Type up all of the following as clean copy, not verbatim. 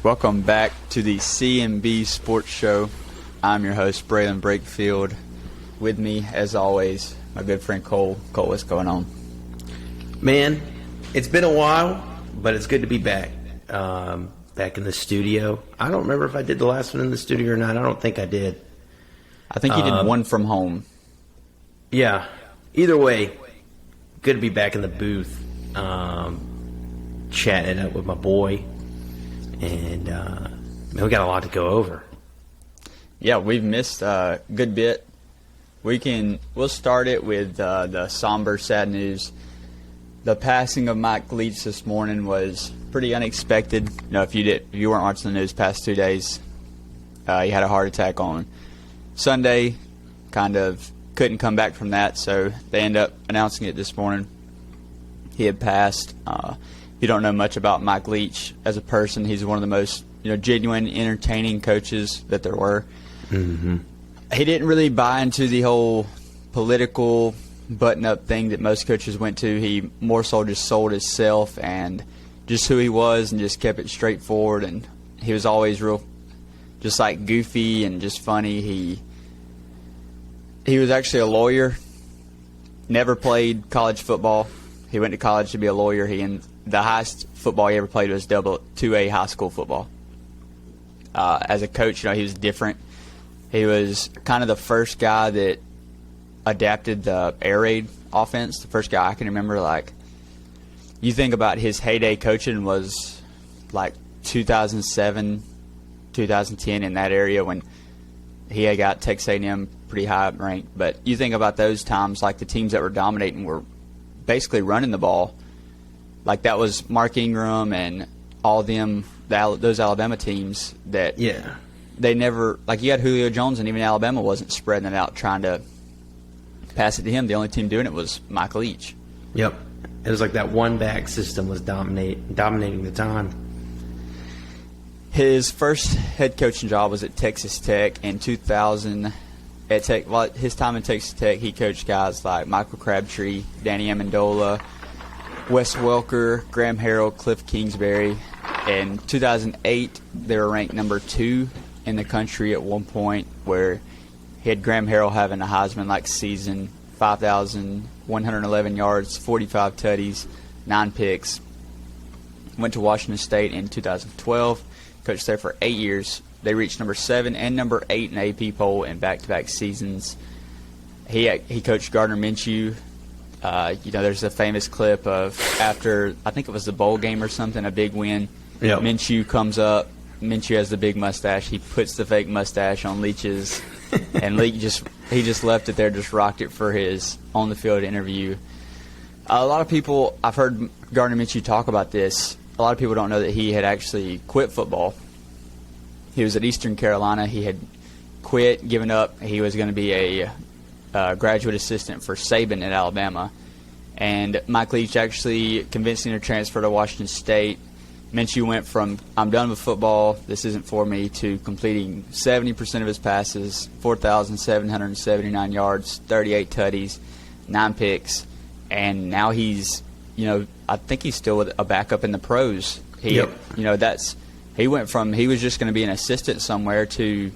Welcome back to the C&B Sports Show. I'm your host, Braylon Brakefield. With me, as always, my good friend Cole. Cole, what's going on? Man, it's been a while, but it's good to be back. Back in the studio. I don't remember if I did the last one in the studio or not. I don't think I did. I think you did one from home. Yeah. Either way, good to be back in the booth, chatting it up with my boy. And man, we got a lot to go over. Yeah, we've missed a good bit. We'll start it with the somber, sad news. The passing of Mike Leach this morning was pretty unexpected. You know, if you weren't watching the news past 2 days, he had a heart attack on Sunday. Kind of couldn't come back from that, so they ended up announcing it this morning. He had passed. If you don't know much about Mike Leach as a person, he's one of the most genuine, entertaining coaches that there were. Mm-hmm. He didn't really buy into the whole political button-up thing that most coaches went to. He more so just sold himself and just who he was and just kept it straightforward. And he was always real, just like goofy and just funny. He was actually a lawyer, never played college football. He went to college to be a lawyer. The highest football he ever played was 2A high school football. As a coach, he was different. He was kind of the first guy that adapted the air raid offense. The first guy I can remember. Like, you think about his heyday coaching was like 2007, 2010 in that area when he had got Texas A&M pretty high ranked. But you think about those times, like the teams that were dominating were basically running the ball. Like that was Mark Ingram and all them, those Alabama teams that they never, like you had Julio Jones and even Alabama wasn't spreading it out trying to pass it to him. The only team doing it was Mike Leach. Yep. It was like that one-back system was dominating the time. His first head coaching job was at Texas Tech in 2000. His time in Texas Tech, he coached guys like Michael Crabtree, Danny Amendola, Wes Welker, Graham Harrell, Cliff Kingsbury. In 2008, they were ranked number 2 in the country at one point, where he had Graham Harrell having a Heisman-like season, 5,111 yards, 45 tutties, 9 picks. Went to Washington State in 2012, coached there for 8 years. They reached number 7 and number 8 in AP poll in back-to-back seasons. He coached Gardner Minshew. There's a famous clip of after, I think it was the bowl game or something, a big win. Yep. Minshew comes up. Minshew has the big mustache. He puts the fake mustache on Leach's, and Leach just left it there, just rocked it for his on-the-field interview. A lot of people, I've heard Gardner Minshew talk about this. A lot of people don't know that he had actually quit football. He was at Eastern Carolina. He had quit, given up. He was going to be a graduate assistant for Saban at Alabama. And Mike Leach actually convinced him to transfer to Washington State. Minshew went from, I'm done with football, this isn't for me, to completing 70% of his passes, 4,779 yards, 38 tutties, 9 picks. And now he's, I think he's still a backup in the pros. He went from, he was just going to be an assistant somewhere to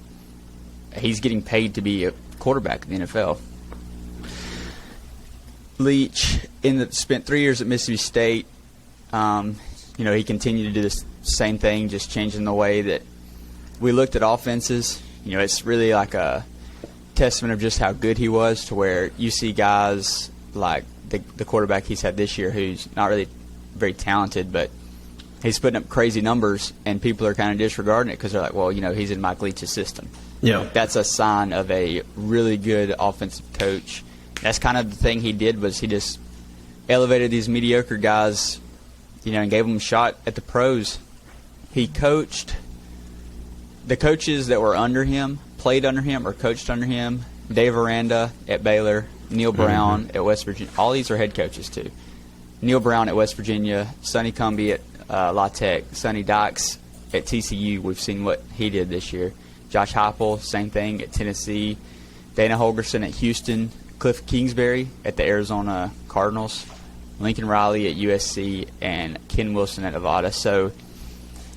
he's getting paid to be a quarterback in the NFL. Leach spent 3 years at Mississippi State. He continued to do the same thing, just changing the way that we looked at offenses. It's really like a testament of just how good he was, to where you see guys like the quarterback he's had this year, who's not really very talented, but he's putting up crazy numbers, and people are kind of disregarding it because they're like, well, he's in Mike Leach's system. Yeah, that's a sign of a really good offensive coach. That's kind of the thing he did, was he just elevated these mediocre guys, and gave them a shot at the pros. He coached the coaches that were under him, played under him, or coached under him. Dave Aranda at Baylor, Neil Brown at West Virginia. All these are head coaches too. Neil Brown at West Virginia, Sonny Cumbie at La Tech, Sonny Dykes at TCU. We've seen what he did this year. Josh Heupel, same thing at Tennessee. Dana Holgorsen at Houston. Cliff Kingsbury at the Arizona Cardinals. Lincoln Riley at USC, and Ken Wilson at Nevada. So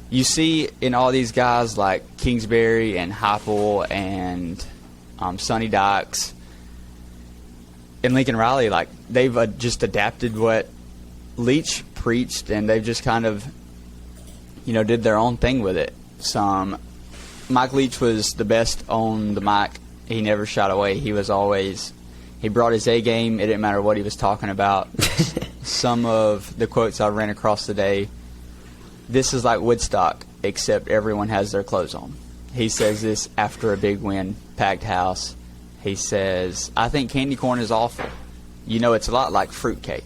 you see in all these guys like Kingsbury and Heupel and Sonny Dykes and Lincoln Riley, like they've just adapted what Leach preached, and they've just kind of, did their own thing with it. Mike Leach was the best on the mic. He never shied away. He brought his A game. It didn't matter what he was talking about. Some of the quotes I ran across today, this is like Woodstock, except everyone has their clothes on. He says this after a big win, packed house. He says, I think candy corn is awful. It's a lot like fruitcake.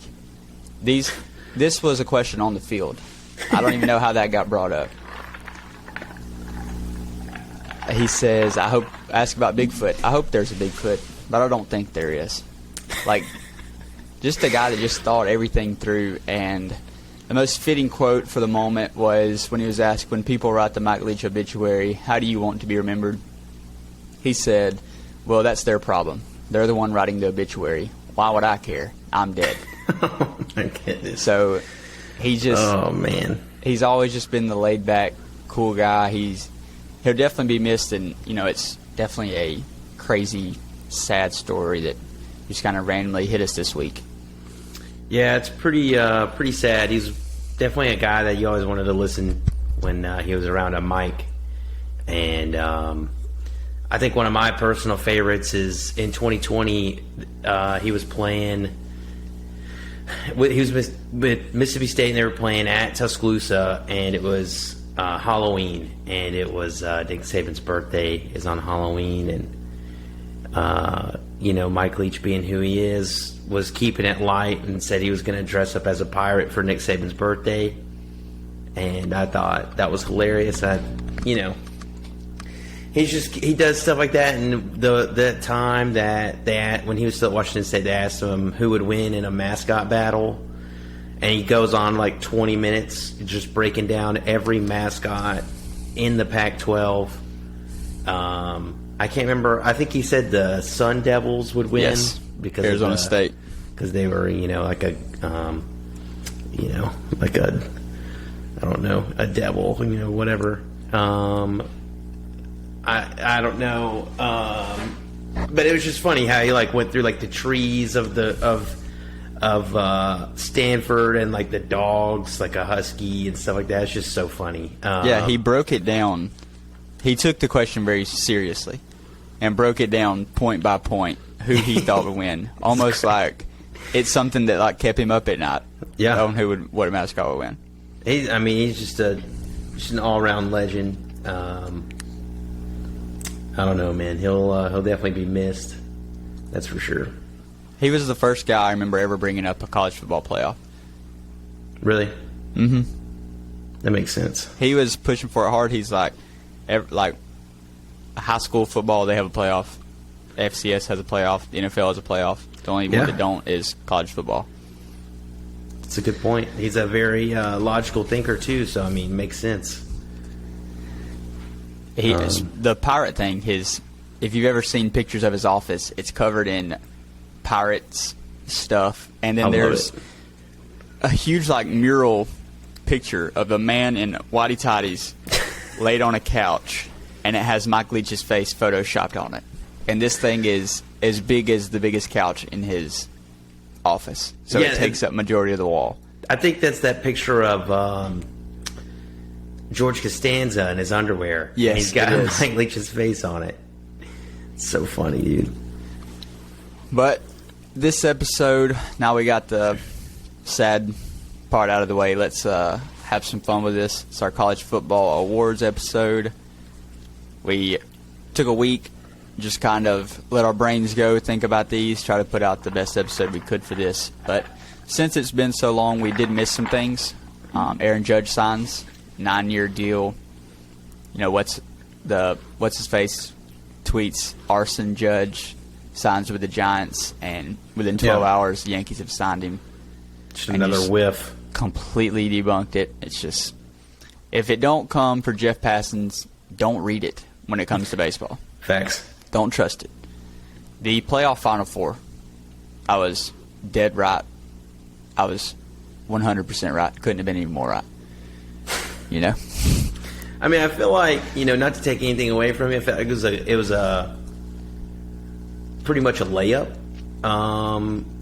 This was a question on the field. I don't even know how that got brought up. He says, ask about Bigfoot. I hope there's a Bigfoot, but I don't think there is. Like, just a guy that just thought everything through. And the most fitting quote for the moment was when he was asked, when people write the Mike Leach obituary, how do you want to be remembered? He said, well, that's their problem. They're the one writing the obituary. Why would I care? I'm dead. Oh, my goodness. So he just... Oh, man. He's always just been the laid-back, cool guy. He'll definitely be missed, and, it's definitely a crazy, sad story that just kind of randomly hit us this week. Yeah, it's pretty sad. He's definitely a guy that you always wanted to listen when he was around a mic. And I think one of my personal favorites is in 2020, he was playing... He was with Mississippi State, and they were playing at Tuscaloosa, and it was Halloween, and it was Nick Saban's birthday is on Halloween, and Mike Leach, being who he is, was keeping it light and said he was going to dress up as a pirate for Nick Saban's birthday, and I thought that was hilarious. He does stuff like that, and the time that when he was still at Washington State, they asked him who would win in a mascot battle, and he goes on like 20 minutes just breaking down every mascot in the Pac-12. I can't remember. I think he said the Sun Devils would win. Yes, because Arizona State, because they were like a I don't know, a devil, whatever. I don't know, but it was just funny how he went through the trees of Stanford and the dogs, like a husky and stuff like that. It's just so funny. Yeah, he broke it down. He took the question very seriously and broke it down point by point who he thought would win. Almost like it's something that kept him up at night. Yeah, on what a mascot would win. He's just an all around legend. I don't know, man. He'll definitely be missed. That's for sure. He was the first guy I remember ever bringing up a college football playoff. Really? Mm-hmm. That makes sense. He was pushing for it hard. He's like high school football, they have a playoff. FCS has a playoff. The NFL has a playoff. The only one that don't is college football. That's a good point. He's a very logical thinker, too, so, makes sense. The pirate thing, if you've ever seen pictures of his office, it's covered in pirates stuff, and then there's a huge mural picture of a man in whitey tighties laid on a couch, and it has Mike Leach's face photoshopped on it. And this thing is as big as the biggest couch in his office, so it takes up majority of the wall. I think that's that picture of George Costanza in his underwear. Yes, and he's got Mike Leach's face on it. It's so funny, dude. But this episode, now we got the sad part out of the way. Let's have some fun with this. It's our college football awards episode. We took a week, just kind of let our brains go, think about these, try to put out the best episode we could for this. But since it's been so long, we did miss some things. Aaron Judge signs 9-year deal. What's his face tweets Arson Judge signs with the Giants, and within 12 hours the Yankees have signed him. Just another whiff. Completely debunked it. It's just, if it don't come for Jeff Passons, don't read it when it comes to baseball. Facts. Don't trust it. The playoff Final Four, I was dead right. I was 100% right. Couldn't have been any more right. I mean, I feel like, not to take anything away from it, I felt like it was a pretty much a layup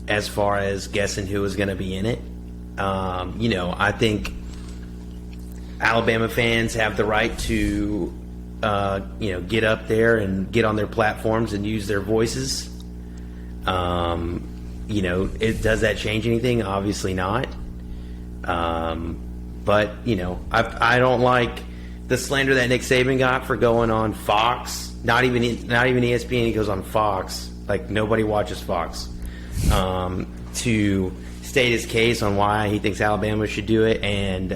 as far as guessing who was going to be in it. I think Alabama fans have the right to, get up there and get on their platforms and use their voices. Does that change anything? Obviously not. But I don't like the slander that Nick Saban got for going on Fox. Not even ESPN. He goes on Fox. Like, nobody watches Fox. To state his case on why he thinks Alabama should do it, and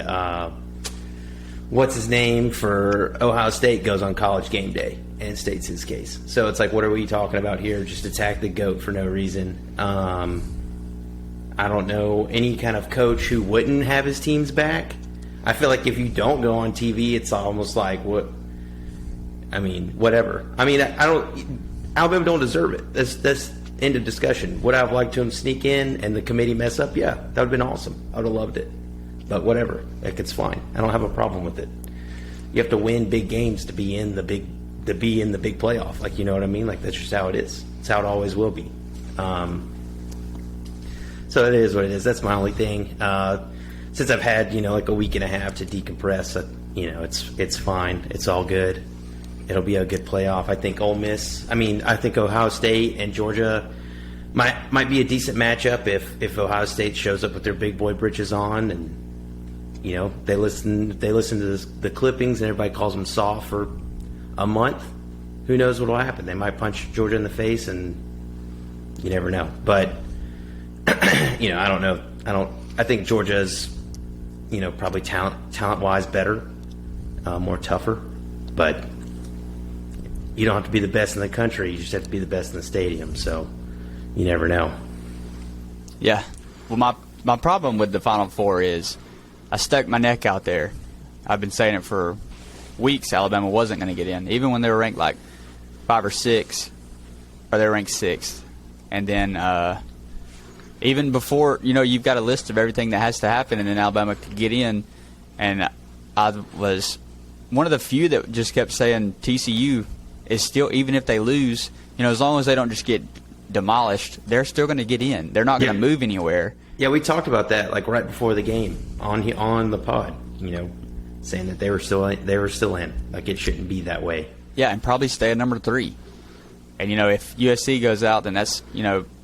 what's his name for Ohio State goes on College Game Day and states his case. So it's like, what are we talking about here? Just attack the GOAT for no reason. I don't know any kind of coach who wouldn't have his team's back. I feel like if you don't go on TV, it's almost like whatever. Alabama don't deserve it. That's end of discussion. Would I have liked to him sneak in and the committee mess up? Yeah, that would have been awesome. I would have loved it. But whatever, it's fine. I don't have a problem with it. You have to win big games to be in the big playoff. Like, you know what I mean? Like, that's just how it is. It's how it always will be. So it is what it is. That's my only thing. Since I've had like a week and a half to decompress, it's fine. It's all good. It'll be a good playoff. I think Ole Miss. I think Ohio State and Georgia might be a decent matchup if Ohio State shows up with their big boy britches on, and they listen to the clippings and everybody calls them soft for a month. Who knows what will happen? They might punch Georgia in the face, and you never know. But I don't know. I think Georgia's probably talent wise better, more tougher, but you don't have to be the best in the country. You just have to be the best in the stadium. So you never know. Yeah. Well, my problem with the Final Four is I stuck my neck out there. I've been saying it for weeks. Alabama wasn't going to get in, even when they were ranked like 5 or 6, or they were ranked 6th. And then even before, you've got a list of everything that has to happen, and then Alabama could get in. And I was one of the few that just kept saying TCU is still, even if they lose, as long as they don't just get demolished, they're still going to get in. They're not going to move anywhere. Yeah, we talked about that like right before the game on the pod. Saying that they were still in. Like, it shouldn't be that way. Yeah, and probably stay at number 3. And if USC goes out, then that's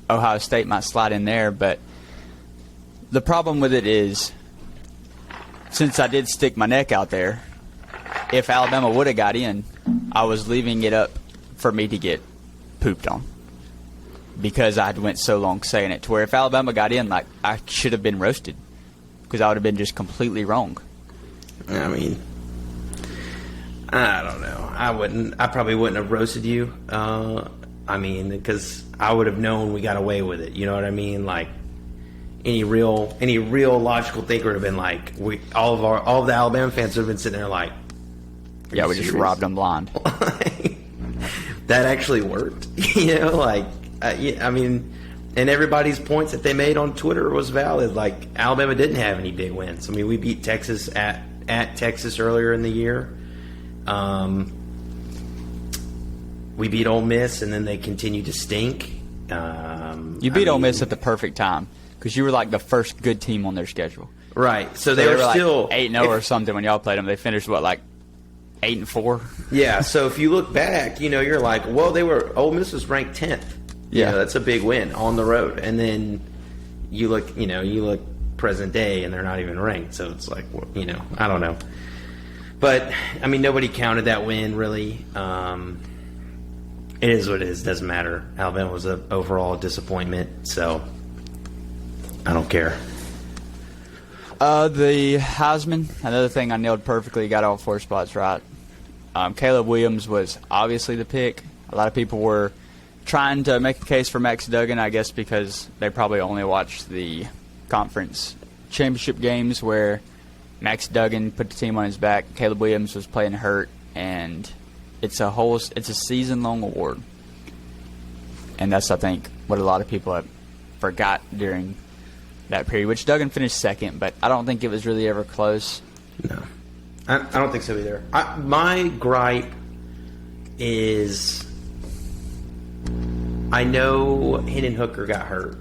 Ohio State might slide in there. But the problem with it is, since I did stick my neck out there, if Alabama would have got in, I was leaving it up for me to get pooped on, because I went so long saying it, to where if Alabama got in, like, I should have been roasted, because I would have been just completely wrong. I don't know. I probably wouldn't have roasted you. Because I would have known we got away with it. You know what I mean? Like, any real logical thinker would have been like, all of the Alabama fans would have been sitting there like, yeah, we just robbed them blind. That actually worked. And everybody's points that they made on Twitter was valid. Like, Alabama didn't have any big wins. We beat Texas at Texas earlier in the year. We beat Ole Miss, and then they continued to stink. You beat Ole Miss at the perfect time, because you were like the first good team on their schedule. Right. So they were still like 8-0 or something when y'all played them. They finished 8-4. Yeah. So if you look back, you're like, well, Ole Miss was ranked 10th. Yeah, that's a big win on the road. And then you look present day, and they're not even ranked. So it's like, I don't know. But nobody counted that win really. It is what it is. Doesn't matter. Alabama was an overall disappointment, so I don't care. The Heisman, another thing I nailed perfectly, got all 4 spots right. Caleb Williams was obviously the pick. A lot of people were trying to make a case for Max Duggan, I guess, because they probably only watched the conference championship games where Max Duggan put the team on his back. Caleb Williams was playing hurt, and it's a season-long award. And that's, I think, what a lot of people have forgot during that period, which Duggan finished second, but I don't think it was really ever close. No. I don't think so either. My gripe is, I know Hendon Hooker got hurt,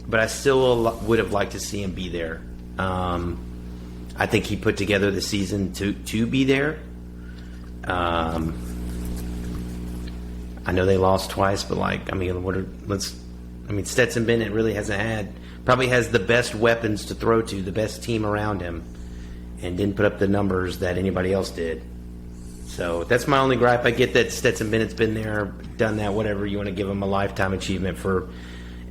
but I still would have liked to see him be there. I think he put together the season to be there. I know they lost twice, but Stetson Bennett really probably has the best weapons to throw to, the best team around him, and didn't put up the numbers that anybody else did. So that's my only gripe. I get that Stetson Bennett's been there, done that, whatever. You want to give him a lifetime achievement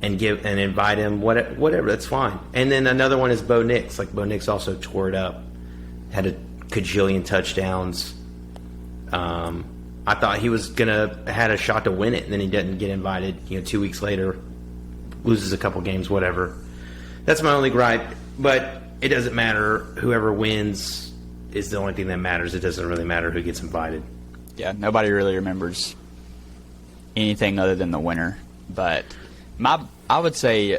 and invite him, whatever. That's fine. And then another one is Bo Nix. Like, Bo Nix also tore it up, had a cajillion touchdowns. I thought he was had a shot to win it, and then he didn't get invited. 2 weeks later, loses a couple games, whatever. That's my only gripe. But it doesn't matter. Whoever wins is the only thing that matters. It doesn't really matter who gets invited. Yeah, nobody really remembers anything other than the winner. But I would say,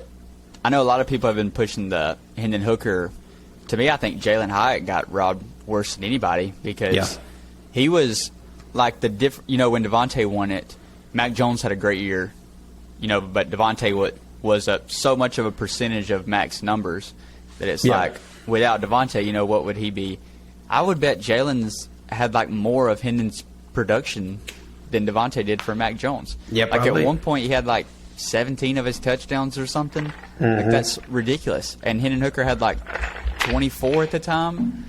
I know a lot of people have been pushing the Hendon Hooker. To me, I think Jalen Hyatt got robbed worse than anybody because he was like the different. When Devontae won it, Mac Jones had a great year, but Devontae was so much of a percentage of Mac's numbers that it's like, without Devontae, what would he be? I would bet Jalen's had like more of Hendon's production than Devontae did for Mac Jones. Yeah, like probably. At one point he had like 17 of his touchdowns or something. Like, that's ridiculous. And Hendon Hooker had like 24 at the time.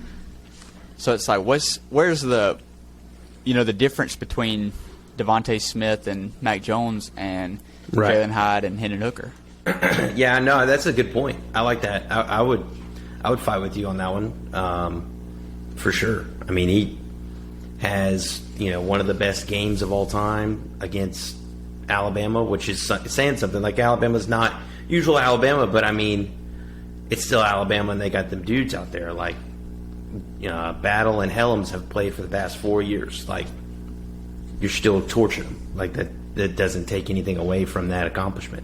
So it's like, where's the the difference between Devontae Smith and Mac Jones and Jalen Hyatt and Hendon Hooker? Yeah, no, that's a good point. I like that. I would fight with you on that one, for sure. I mean, he has one of the best games of all time against Alabama, which is saying something. Like, Alabama's not usual Alabama, but I mean, it's still Alabama, and they got them dudes out there. Like, Battle and Helms have played for the past 4 years. Like, you're still torching them. Like, that doesn't take anything away from that accomplishment.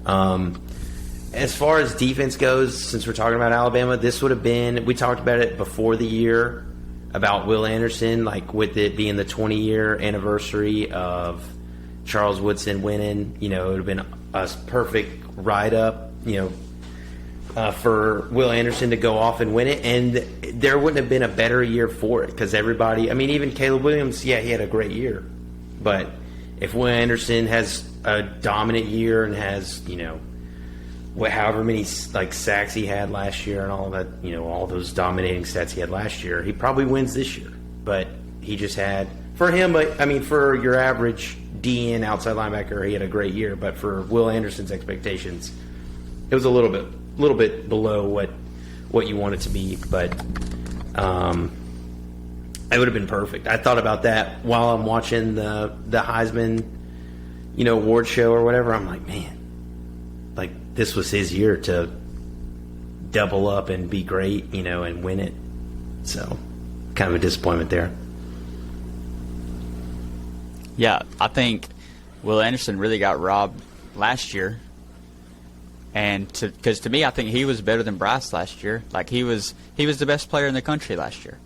As far as defense goes, since we're talking about Alabama, this would have been, we talked about it before the year about Will Anderson, like with it being the 20-year anniversary of Charles Woodson winning. It would have been a perfect write-up, for Will Anderson to go off and win it, and there wouldn't have been a better year for it because everybody, I mean, even Caleb Williams, he had a great year, but if Will Anderson has a dominant year and has, however many like sacks he had last year and all that, all those dominating stats he had last year, he probably wins this year. But he just had, for him, I mean, for your average DN outside linebacker, he had a great year. But for Will Anderson's expectations, it was a little bit below what you want it to be. But it would have been perfect. I thought about that while I'm watching the Heisman, award show or whatever. I'm like, man, like, this was his year to double up and be great, and win it. So, kind of a disappointment there. Yeah, I think Will Anderson really got robbed last year. And because to me, I think he was better than Bryce last year. Like, he was the best player in the country last year.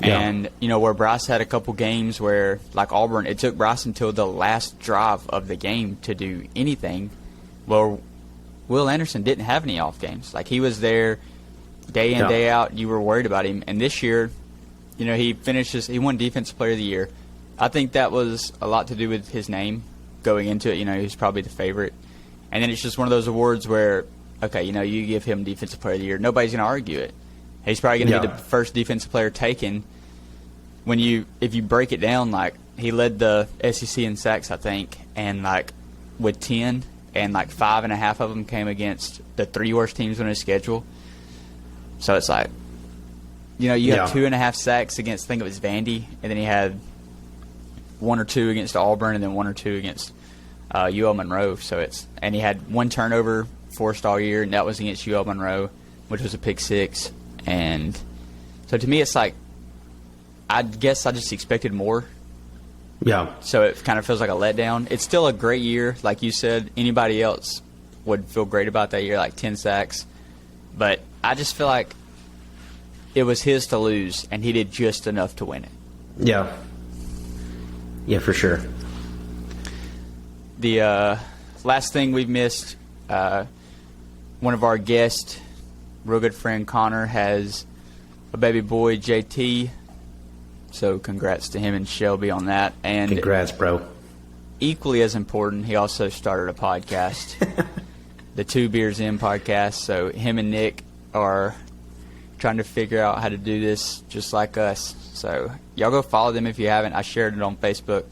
Yeah. And, where Bryce had a couple games where, like Auburn, it took Bryce until the last drive of the game to do anything. Well, Will Anderson didn't have any off games. Like, he was there day in, day out. You were worried about him. And this year, he won Defensive Player of the Year. I think that was a lot to do with his name going into it. He was probably the favorite. And then it's just one of those awards where, okay, you give him Defensive Player of the Year. Nobody's going to argue it. He's probably going to be the first defensive player taken. If you break it down, like, he led the SEC in sacks, I think, and like with 10, and like 5.5 of them came against the 3 worst teams on his schedule. So it's like, you had 2.5 sacks against, I think it was Vandy, and then he had 1 or 2 against Auburn, and then 1 or 2 against UL Monroe. And he had 1 turnover forced all year, and that was against UL Monroe, which was a pick 6. And so to me, it's like, I guess I just expected more. Yeah. So it kind of feels like a letdown. It's still a great year. Like you said, anybody else would feel great about that year, like 10 sacks. But I just feel like it was his to lose, and he did just enough to win it. Yeah. Yeah, for sure. The last thing we've missed, one of our guests, real good friend Connor, has a baby boy, JT. So congrats to him and Shelby on that. And congrats, bro. Equally as important, he also started a podcast, the Two Beers In podcast. So him and Nick are trying to figure out how to do this just like us. So y'all go follow them if you haven't. I shared it on Facebook.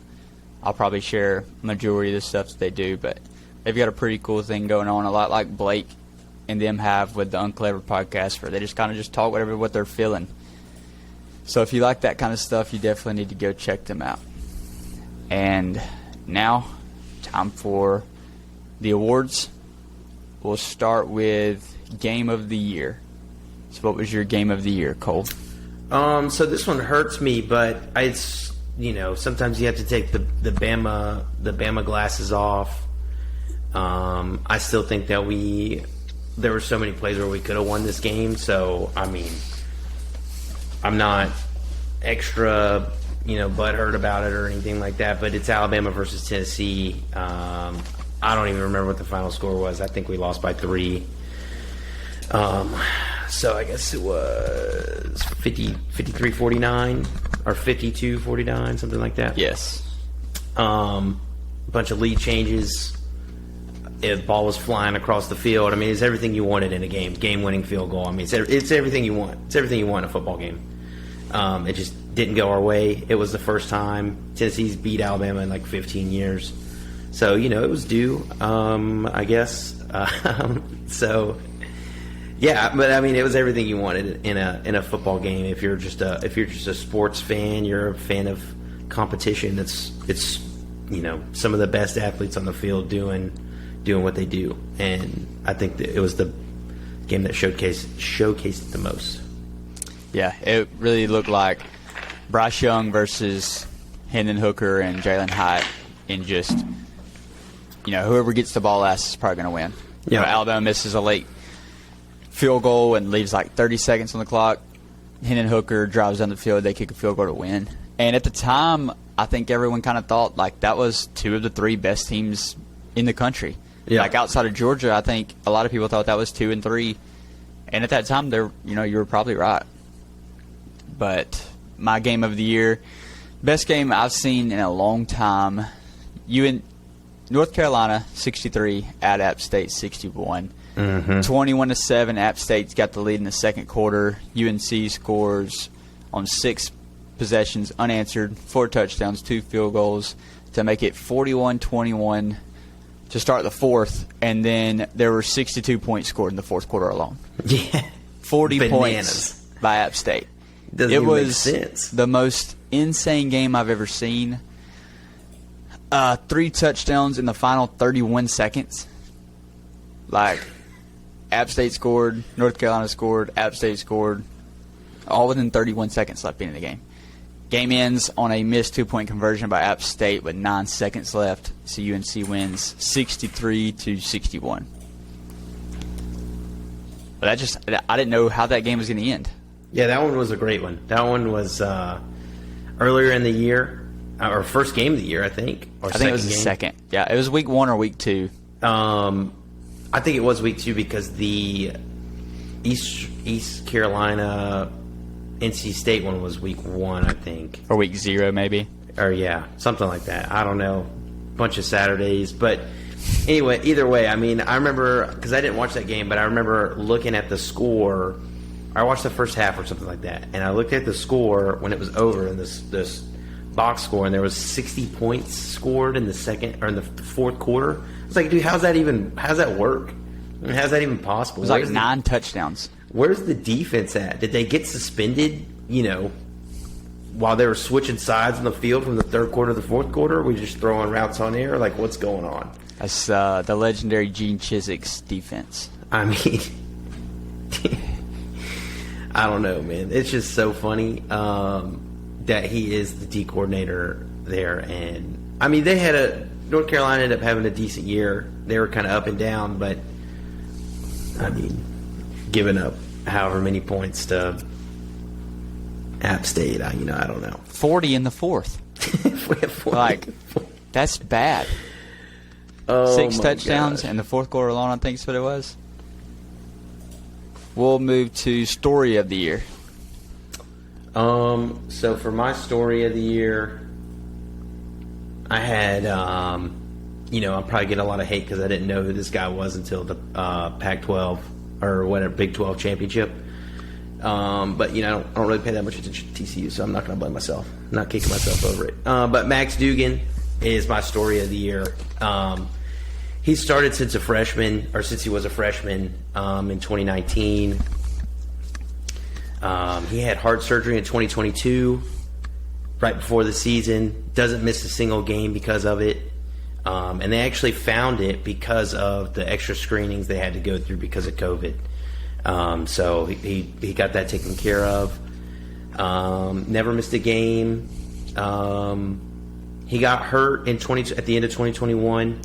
I'll probably share majority of the stuff that they do, but they've got a pretty cool thing going on, a lot like Blake and them have with the Unclever podcast, where they just kind of just talk what they're feeling. So if you like that kind of stuff, you definitely need to go check them out. And now, time for the awards. We'll start with Game of the Year. So what was your Game of the Year, Cole? So this one hurts me, but it's, sometimes you have to take the Bama glasses off. I still think that there were so many plays where we could have won this game. So, I'm not extra, butthurt about it or anything like that, but it's Alabama versus Tennessee. I don't even remember what the final score was. I think we lost by 3. So I guess it was 53-49 or 52-49, something like that. Yes. Bunch of lead changes. The ball was flying across the field. It's everything you wanted in a game. Game-winning field goal. It's everything you want. It's everything you want in a football game. It just didn't go our way. It was the first time Tennessee's beat Alabama in like 15 years. So, it was due, I guess. So, yeah, but it was everything you wanted in a football game. If you're just a sports fan, you're a fan of competition. It's some of the best athletes on the field doing what they do, and I think that it was the game that showcased it the most. Yeah, it really looked like Bryce Young versus Hendon Hooker and Jalen Hyatt in just, whoever gets the ball last is probably going to win. Yeah. Alabama misses a late field goal and leaves like 30 seconds on the clock. Hendon Hooker drives down the field. They kick a field goal to win. And at the time, I think everyone kind of thought like that was 2 of the 3 best teams in the country. Yeah. Like outside of Georgia, I think a lot of people thought that was 2 and 3. And at that time, you were probably right. But my Game of the Year, best game I've seen in a long time. North Carolina 63 at App State 61. 21-7. App State's got the lead in the second quarter. UNC scores on 6 possessions unanswered, 4 touchdowns, 2 field goals to make it 41-21 to start the fourth. And then there were 62 points scored in the fourth quarter alone. Yeah, 40 Bananas. points by App State. Doesn't it even was make sense. The most insane game I've ever seen. 3 touchdowns in the final 31 seconds. Like, App State scored, North Carolina scored, App State scored, all within 31 seconds left being in the game. Game ends on a missed 2-point conversion by App State with 9 seconds left. So UNC wins 63-61. But I didn't know how that game was going to end. Yeah, that one was a great one. That one was earlier in the year, or first game of the year, I think. Or I think it was the second. Yeah, it was week 1 or week 2. I think it was week 2 because the East Carolina NC State one was week 1, I think. Or week 0, maybe. Or yeah, something like that. I don't know. Bunch of Saturdays, but anyway, either way, I remember because I didn't watch that game, but I remember looking at the score. I watched the first half or something like that, and I looked at the score when it was over in this box score, and there was 60 points scored in the second or in the fourth quarter. I was like, dude, how's that work? How's that even possible? It was like 9 touchdowns. Where's the defense at? Did they get suspended, while they were switching sides on the field from the third quarter to the fourth quarter? We just throwing routes on air? Like, what's going on? That's the legendary Gene Chizik's defense. I don't know, man. It's just so funny that he is the D coordinator there. And, they had North Carolina ended up having a decent year. They were kind of up and down, but, giving up however many points to App State. I don't know. 40 in the fourth. We have 40. Like, that's bad. Oh, 6 my touchdowns gosh. in the fourth quarter alone, I think is what it was. We'll move to story of the year. So for my story of the year, I had, I'll probably get a lot of hate because I didn't know who this guy was until the Pac-12 or whatever, Big 12 championship. But I don't really pay that much attention to TCU, so I'm not going to blame myself. I'm not kicking myself over it. But Max Duggan is my story of the year. He started since he was a freshman in 2019. He had heart surgery in 2022, right before the season. Doesn't miss a single game because of it. And they actually found it because of the extra screenings they had to go through because of COVID. So he got that taken care of. Never missed a game. He got hurt at the end of 2021,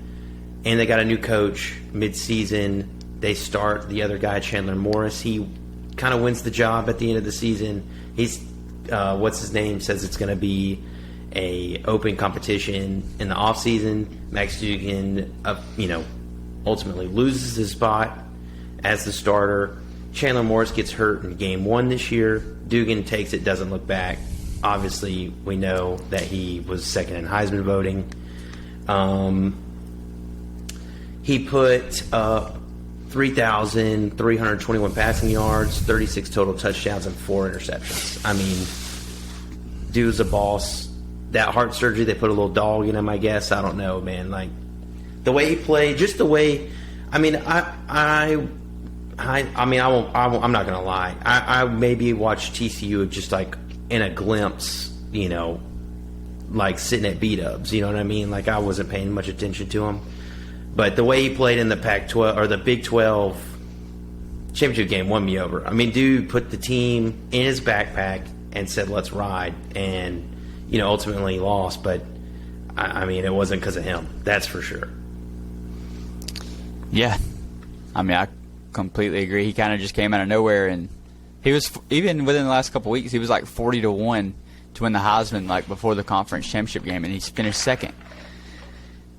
and they got a new coach mid-season. They start the other guy, Chandler Morris. He kind of wins the job at the end of the season. He's what's his name says it's going to be a open competition in the off season. Max Duggan, ultimately loses his spot as the starter. Chandler Morris gets hurt in game 1 this year. Duggan takes it, doesn't look back. Obviously, we know that he was second in Heisman voting. He put up 3,321 passing yards, 36 total touchdowns, and 4 interceptions. I mean, dude's a boss. That heart surgery, they put a little dog in him, I guess. I don't know, man. Like, the way he played, just the way. I mean, I'm not gonna lie. I maybe watched TCU just like in a glimpse, like sitting at B-dubs. You know what I mean? Like, I wasn't paying much attention to him. But the way he played in the Pac-12 or the Big 12 championship game won me over. I mean, dude put the team in his backpack and said, "Let's ride," and ultimately lost. But I mean, it wasn't because of him. That's for sure. Yeah. I mean, I completely agree. He kind of just came out of nowhere, and he was, even within the last couple of weeks, he was like 40-1 to win the Heisman, like before the conference championship game, and he's finished second.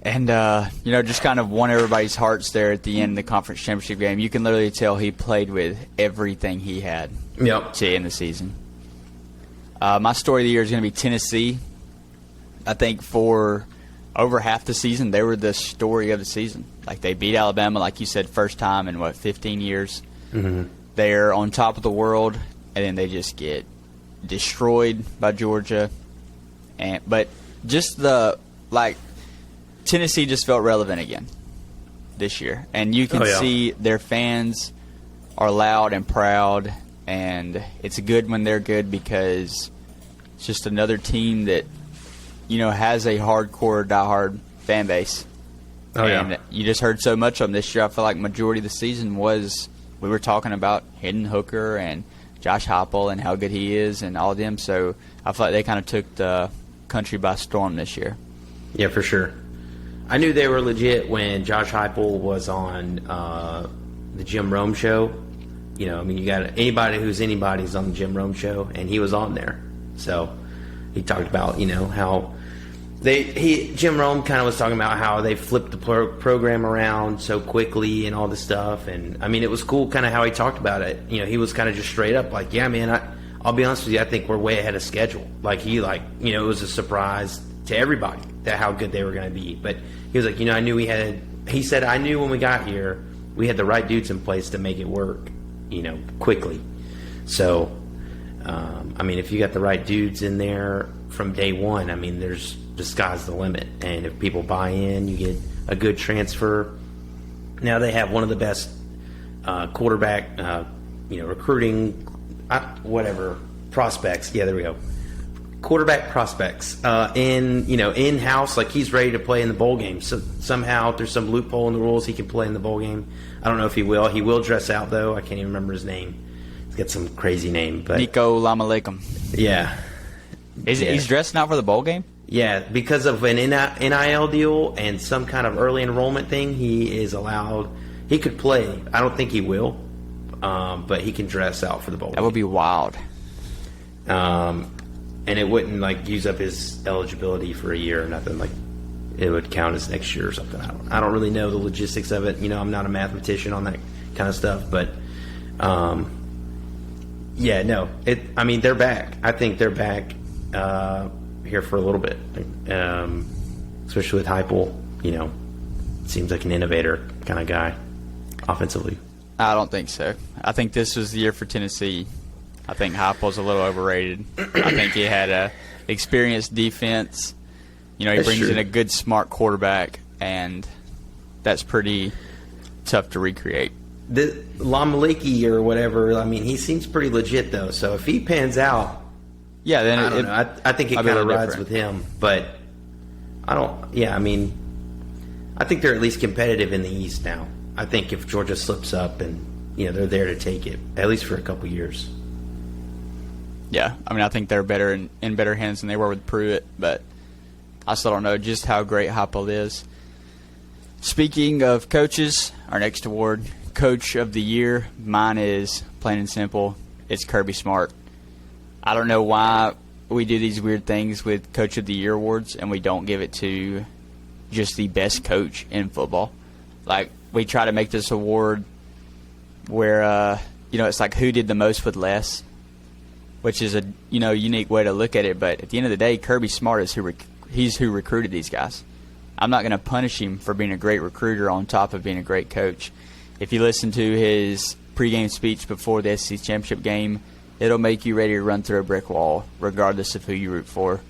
And, just kind of won everybody's hearts there at the end of the conference championship game. You can literally tell he played with everything he had to end the season. My story of the year is going to be Tennessee. I think for over half the season, they were the story of the season. Like, they beat Alabama, like you said, first time in, 15 years. Mm-hmm. They're on top of the world, and then they just get destroyed by Georgia. But just Tennessee just felt relevant again this year. And you can see their fans are loud and proud, and it's good when they're good because it's just another team that, has a hardcore, diehard fan base. And you just heard so much of them this year. I feel like majority of the season was, we were talking about Hendon Hooker and Josh Heupel and how good he is and all of them. So I feel like they kind of took the country by storm this year. Yeah, for sure. I knew they were legit when Josh Heupel was on the Jim Rome show. You got anybody's on the Jim Rome show, and he was on there. So he talked about, how Jim Rome kind of was talking about how they flipped the program around so quickly and all this stuff. And I mean, it was cool kind of how he talked about it. He was kind of just straight up like, yeah, man, I'll be honest with you, I think we're way ahead of schedule. Like, it was a surprise to everybody that how good they were going to be. But he was like, he said, I knew when we got here, we had the right dudes in place to make it work, quickly. So, I mean, if you got the right dudes in there from day one, I mean, the sky's the limit. And if people buy in, you get a good transfer. Now they have one of the best quarterback, recruiting, prospects. Yeah, there we go. Quarterback prospects in-house. Like, he's ready to play in the bowl game. So somehow, if there's some loophole in the rules, he can play in the bowl game. I don't know if he will. He will dress out, though. I can't even remember his name. He's got some crazy name. But Nico Lamalekum. Yeah. He's dressing out for the bowl game? Yeah, because of an NIL deal and some kind of early enrollment thing, he is allowed. He could play. I don't think he will, but he can dress out for the bowl game. That would be wild. And it wouldn't like use up his eligibility for a year or nothing. Like it would count as next year or something. I don't really know the logistics of it. I'm not a mathematician on that kind of stuff, but yeah, no. They're back. I think they're back here for a little bit, especially with Heupel. Seems like an innovator kind of guy offensively. I don't think so. I think this was the year for Tennessee. I think Heupel's a little overrated. I think he had a experienced defense. He brings in a good, smart quarterback, and that's pretty tough to recreate. The Lamaliki or whatever, he seems pretty legit, though. So if he pans out, yeah, then I don't know. I think it kind of rides with him. But I don't. Yeah, I think they're at least competitive in the East now. I think if Georgia slips up and they're there to take it, at least for a couple years. Yeah, I think they're better in better hands than they were with Pruitt, but I still don't know just how great Heupel is. Speaking of coaches, our next award, Coach of the Year, mine is plain and simple. It's Kirby Smart. I don't know why we do these weird things with Coach of the Year awards and we don't give it to just the best coach in football. Like, we try to make this award where, it's like who did the most with less, which is a unique way to look at it. But at the end of the day, Kirby Smart is he's who recruited these guys. I'm not going to punish him for being a great recruiter on top of being a great coach. If you listen to his pregame speech before the SEC championship game, it'll make you ready to run through a brick wall, regardless of who you root for.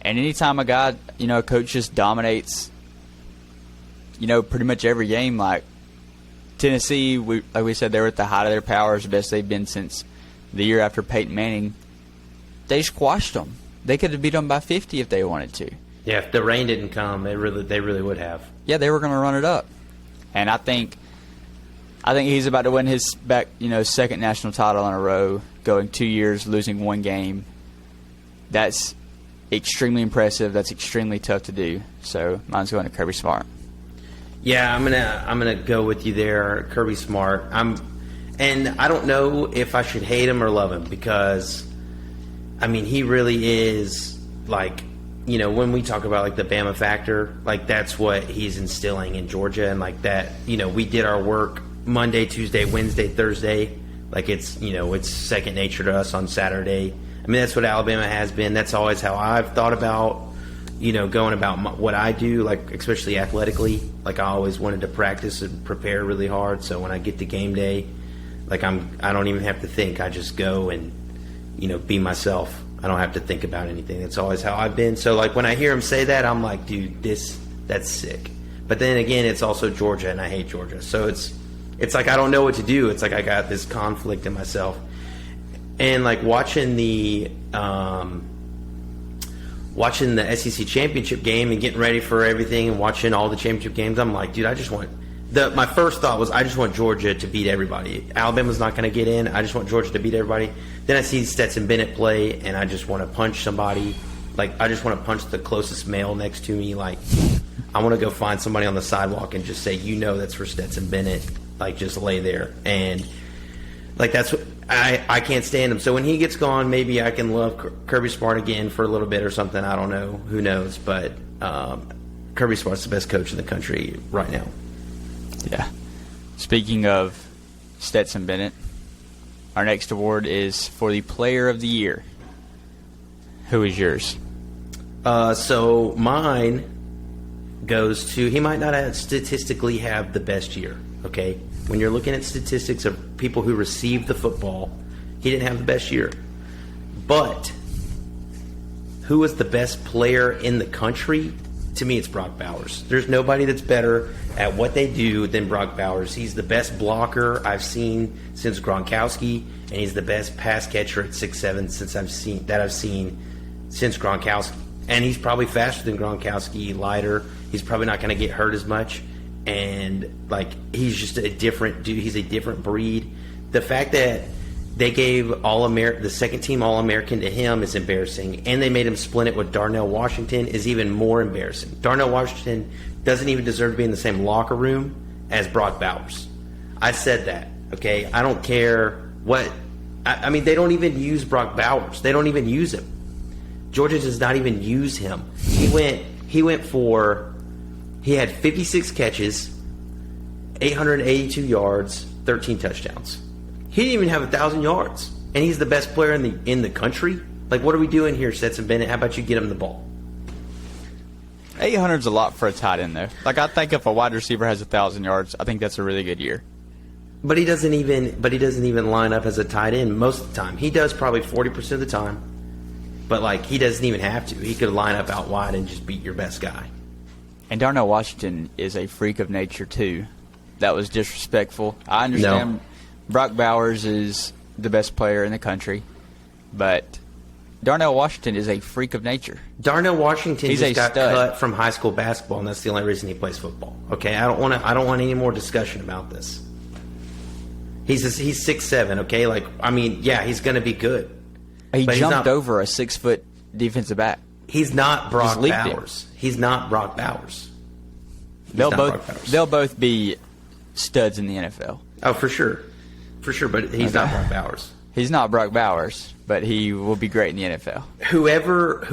And anytime a guy, a coach just dominates, pretty much every game, like Tennessee, like we said, they were at the height of their powers, the best they've been since the year after Peyton Manning. They squashed them. They could have beat them by 50 if they wanted to. Yeah, if the rain didn't come, they really would have. Yeah, they were going to run it up. And I think he's about to win his second national title in a row, going 2 years, losing one game. That's extremely impressive. That's extremely tough to do. So mine's going to Kirby Smart. Yeah, I'm gonna go with you there, Kirby Smart. And I don't know if I should hate him or love him because, he really is like, when we talk about like the Bama factor, like that's what he's instilling in Georgia, and like that, we did our work Monday, Tuesday, Wednesday, Thursday. Like it's second nature to us on Saturday. That's what Alabama has been. That's always how I've thought about, going about what I do, like especially athletically. Like I always wanted to practice and prepare really hard. So when I get to game day, like I don't even have to think. I just go and, be myself. I don't have to think about anything. That's always how I've been. So like when I hear him say that, I'm like, dude, that's sick. But then again, it's also Georgia, and I hate Georgia. So it's like I don't know what to do. It's like I got this conflict in myself. And like watching the SEC championship game and getting ready for everything and watching all the championship games, I'm like, dude, my first thought was I just want Georgia to beat everybody. Alabama's not going to get in. I just want Georgia to beat everybody. Then I see Stetson Bennett play, and I just want to punch somebody. Like, I just want to punch the closest male next to me. Like, I want to go find somebody on the sidewalk and just say, that's for Stetson Bennett. Like, just lay there. And, like, that's what I can't stand him. So when he gets gone, maybe I can love Kirby Smart again for a little bit or something. I don't know. Who knows? But Kirby Smart's the best coach in the country right now. Yeah. Speaking of Stetson Bennett, our next award is for the Player of the Year. Who is yours? So mine goes to, he might not statistically have the best year, okay? When you're looking at statistics of people who received the football, he didn't have the best year. But who was the best player in the country? To me, it's Brock Bowers. There's nobody that's better at what they do than Brock Bowers. He's the best blocker I've seen since Gronkowski, and he's the best pass catcher at 6'7" since I've seen since Gronkowski. And he's probably faster than Gronkowski, lighter. He's probably not going to get hurt as much. And like he's just a different dude. He's a different breed. The fact that they gave the second team All-American to him is embarrassing, and they made him split it with Darnell Washington is even more embarrassing. Darnell Washington doesn't even deserve to be in the same locker room as Brock Bowers. I said that, okay? I don't care what I mean, they don't even use Brock Bowers. They don't even use him. Georgia does not even use him. He had 56 catches, 882 yards, 13 touchdowns. He didn't even have 1,000 yards, and he's the best player in the country. Like, what are we doing here, Stetson Bennett? How about you get him the ball? 800's a lot for a tight end, though. Like, I think if a wide receiver has 1,000 yards, I think that's a really good year. But he doesn't even line up as a tight end most of the time. He does probably 40% of the time. But, like, he doesn't even have to. He could line up out wide and just beat your best guy. And Darnell Washington is a freak of nature, too. That was disrespectful. I understand Brock Bowers is the best player in the country, but Darnell Washington is a freak of nature. Darnell Washington He's just got stud. cut from high school basketball, and that's the only reason he plays football. Okay, I don't want any more discussion about this. He's 6'7", okay? Like, I mean, yeah, he's going to be good. He jumped over a 6-foot defensive back. He's not Brock leaped Bowers. He's not Brock Bowers. They'll both be studs in the NFL. Oh, for sure. For sure, but he's not Brock Bowers. He's not Brock Bowers, but he will be great in the NFL. Whoever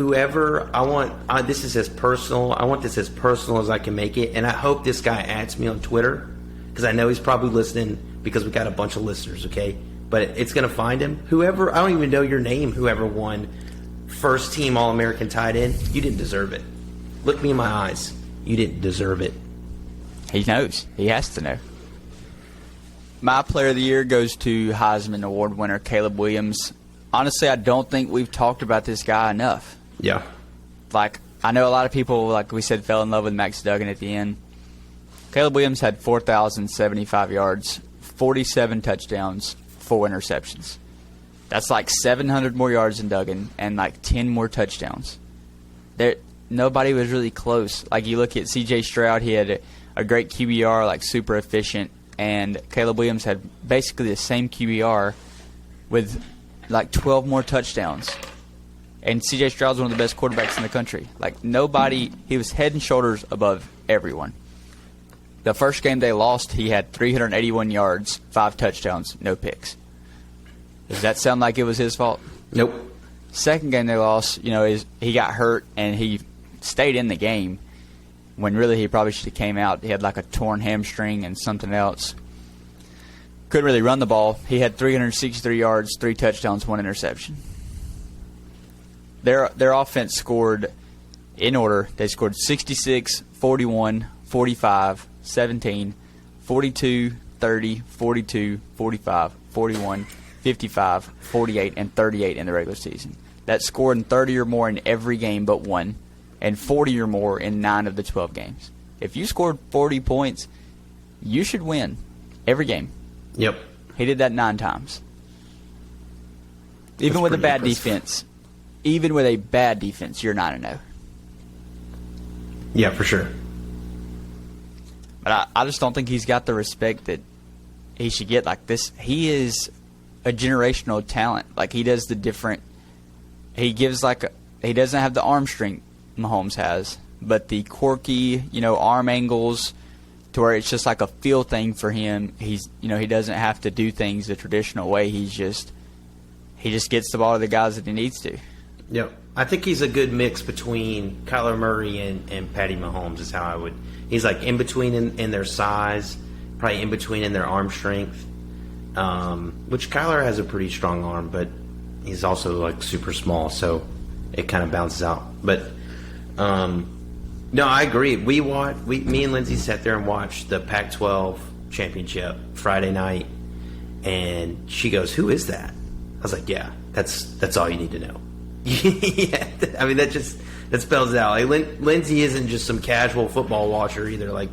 this is as personal. I want this as personal as I can make it, and I hope this guy adds me on Twitter because I know he's probably listening because we got a bunch of listeners. Okay, but it's gonna find him. Whoever, I don't even know your name. Whoever won first team All-American tight end, you didn't deserve it. Look me in my eyes. You didn't deserve it. He knows. He has to know. My player of the year goes to Heisman Award winner Caleb Williams. Honestly, I don't think we've talked about this guy enough. Yeah. Like, I know a lot of people, like we said, fell in love with Max Duggan at the end. Caleb Williams had 4,075 yards, 47 touchdowns, 4 interceptions. That's like 700 more yards than Duggan and like 10 more touchdowns. Nobody was really close. Like, you look at C.J. Stroud, he had a great QBR, like super efficient. And Caleb Williams had basically the same QBR with like 12 more touchdowns. And C.J. Stroud's one of the best quarterbacks in the country. Like, nobody, he was head and shoulders above everyone. The first game they lost, he had 381 yards, 5 touchdowns, no picks. Does that sound like it was his fault? Nope. Second game they lost, he got hurt and he stayed in the game when really he probably should have came out. He had like a torn hamstring and something else. Couldn't really run the ball. He had 363 yards, 3 touchdowns, 1 interception. Their offense scored in order. They scored 66, 41, 45, 17, 42, 30, 42, 45, 41, 55, 48, and 38 in the regular season. That scored in 30 or more in every game but one, and 40 or more in 9 of the 12 games. If you scored 40 points, you should win every game. Yep. He did that 9 times. Even with a bad defense, you're 9-0. Yeah, for sure. But I just don't think he's got the respect that he should get. Like this, he is a generational talent. Like, he does the different. He gives he doesn't have the arm strength Mahomes has, but the quirky, arm angles, to where it's just like a feel thing for him. He doesn't have to do things the traditional way. He just gets the ball to the guys that he needs to. Yep. I think he's a good mix between Kyler Murray and Patty Mahomes is how I would. He's like in between in their size, probably in between in their arm strength, which Kyler has a pretty strong arm, but he's also like super small, so it kind of bounces out. But no, I agree. Me and Lindsay sat there and watched the Pac-12 championship Friday night, and she goes, "Who is that?" I was like, "Yeah, that's all you need to know." Yeah, I mean that spells it out. Like, Lindsay isn't just some casual football watcher either. Like,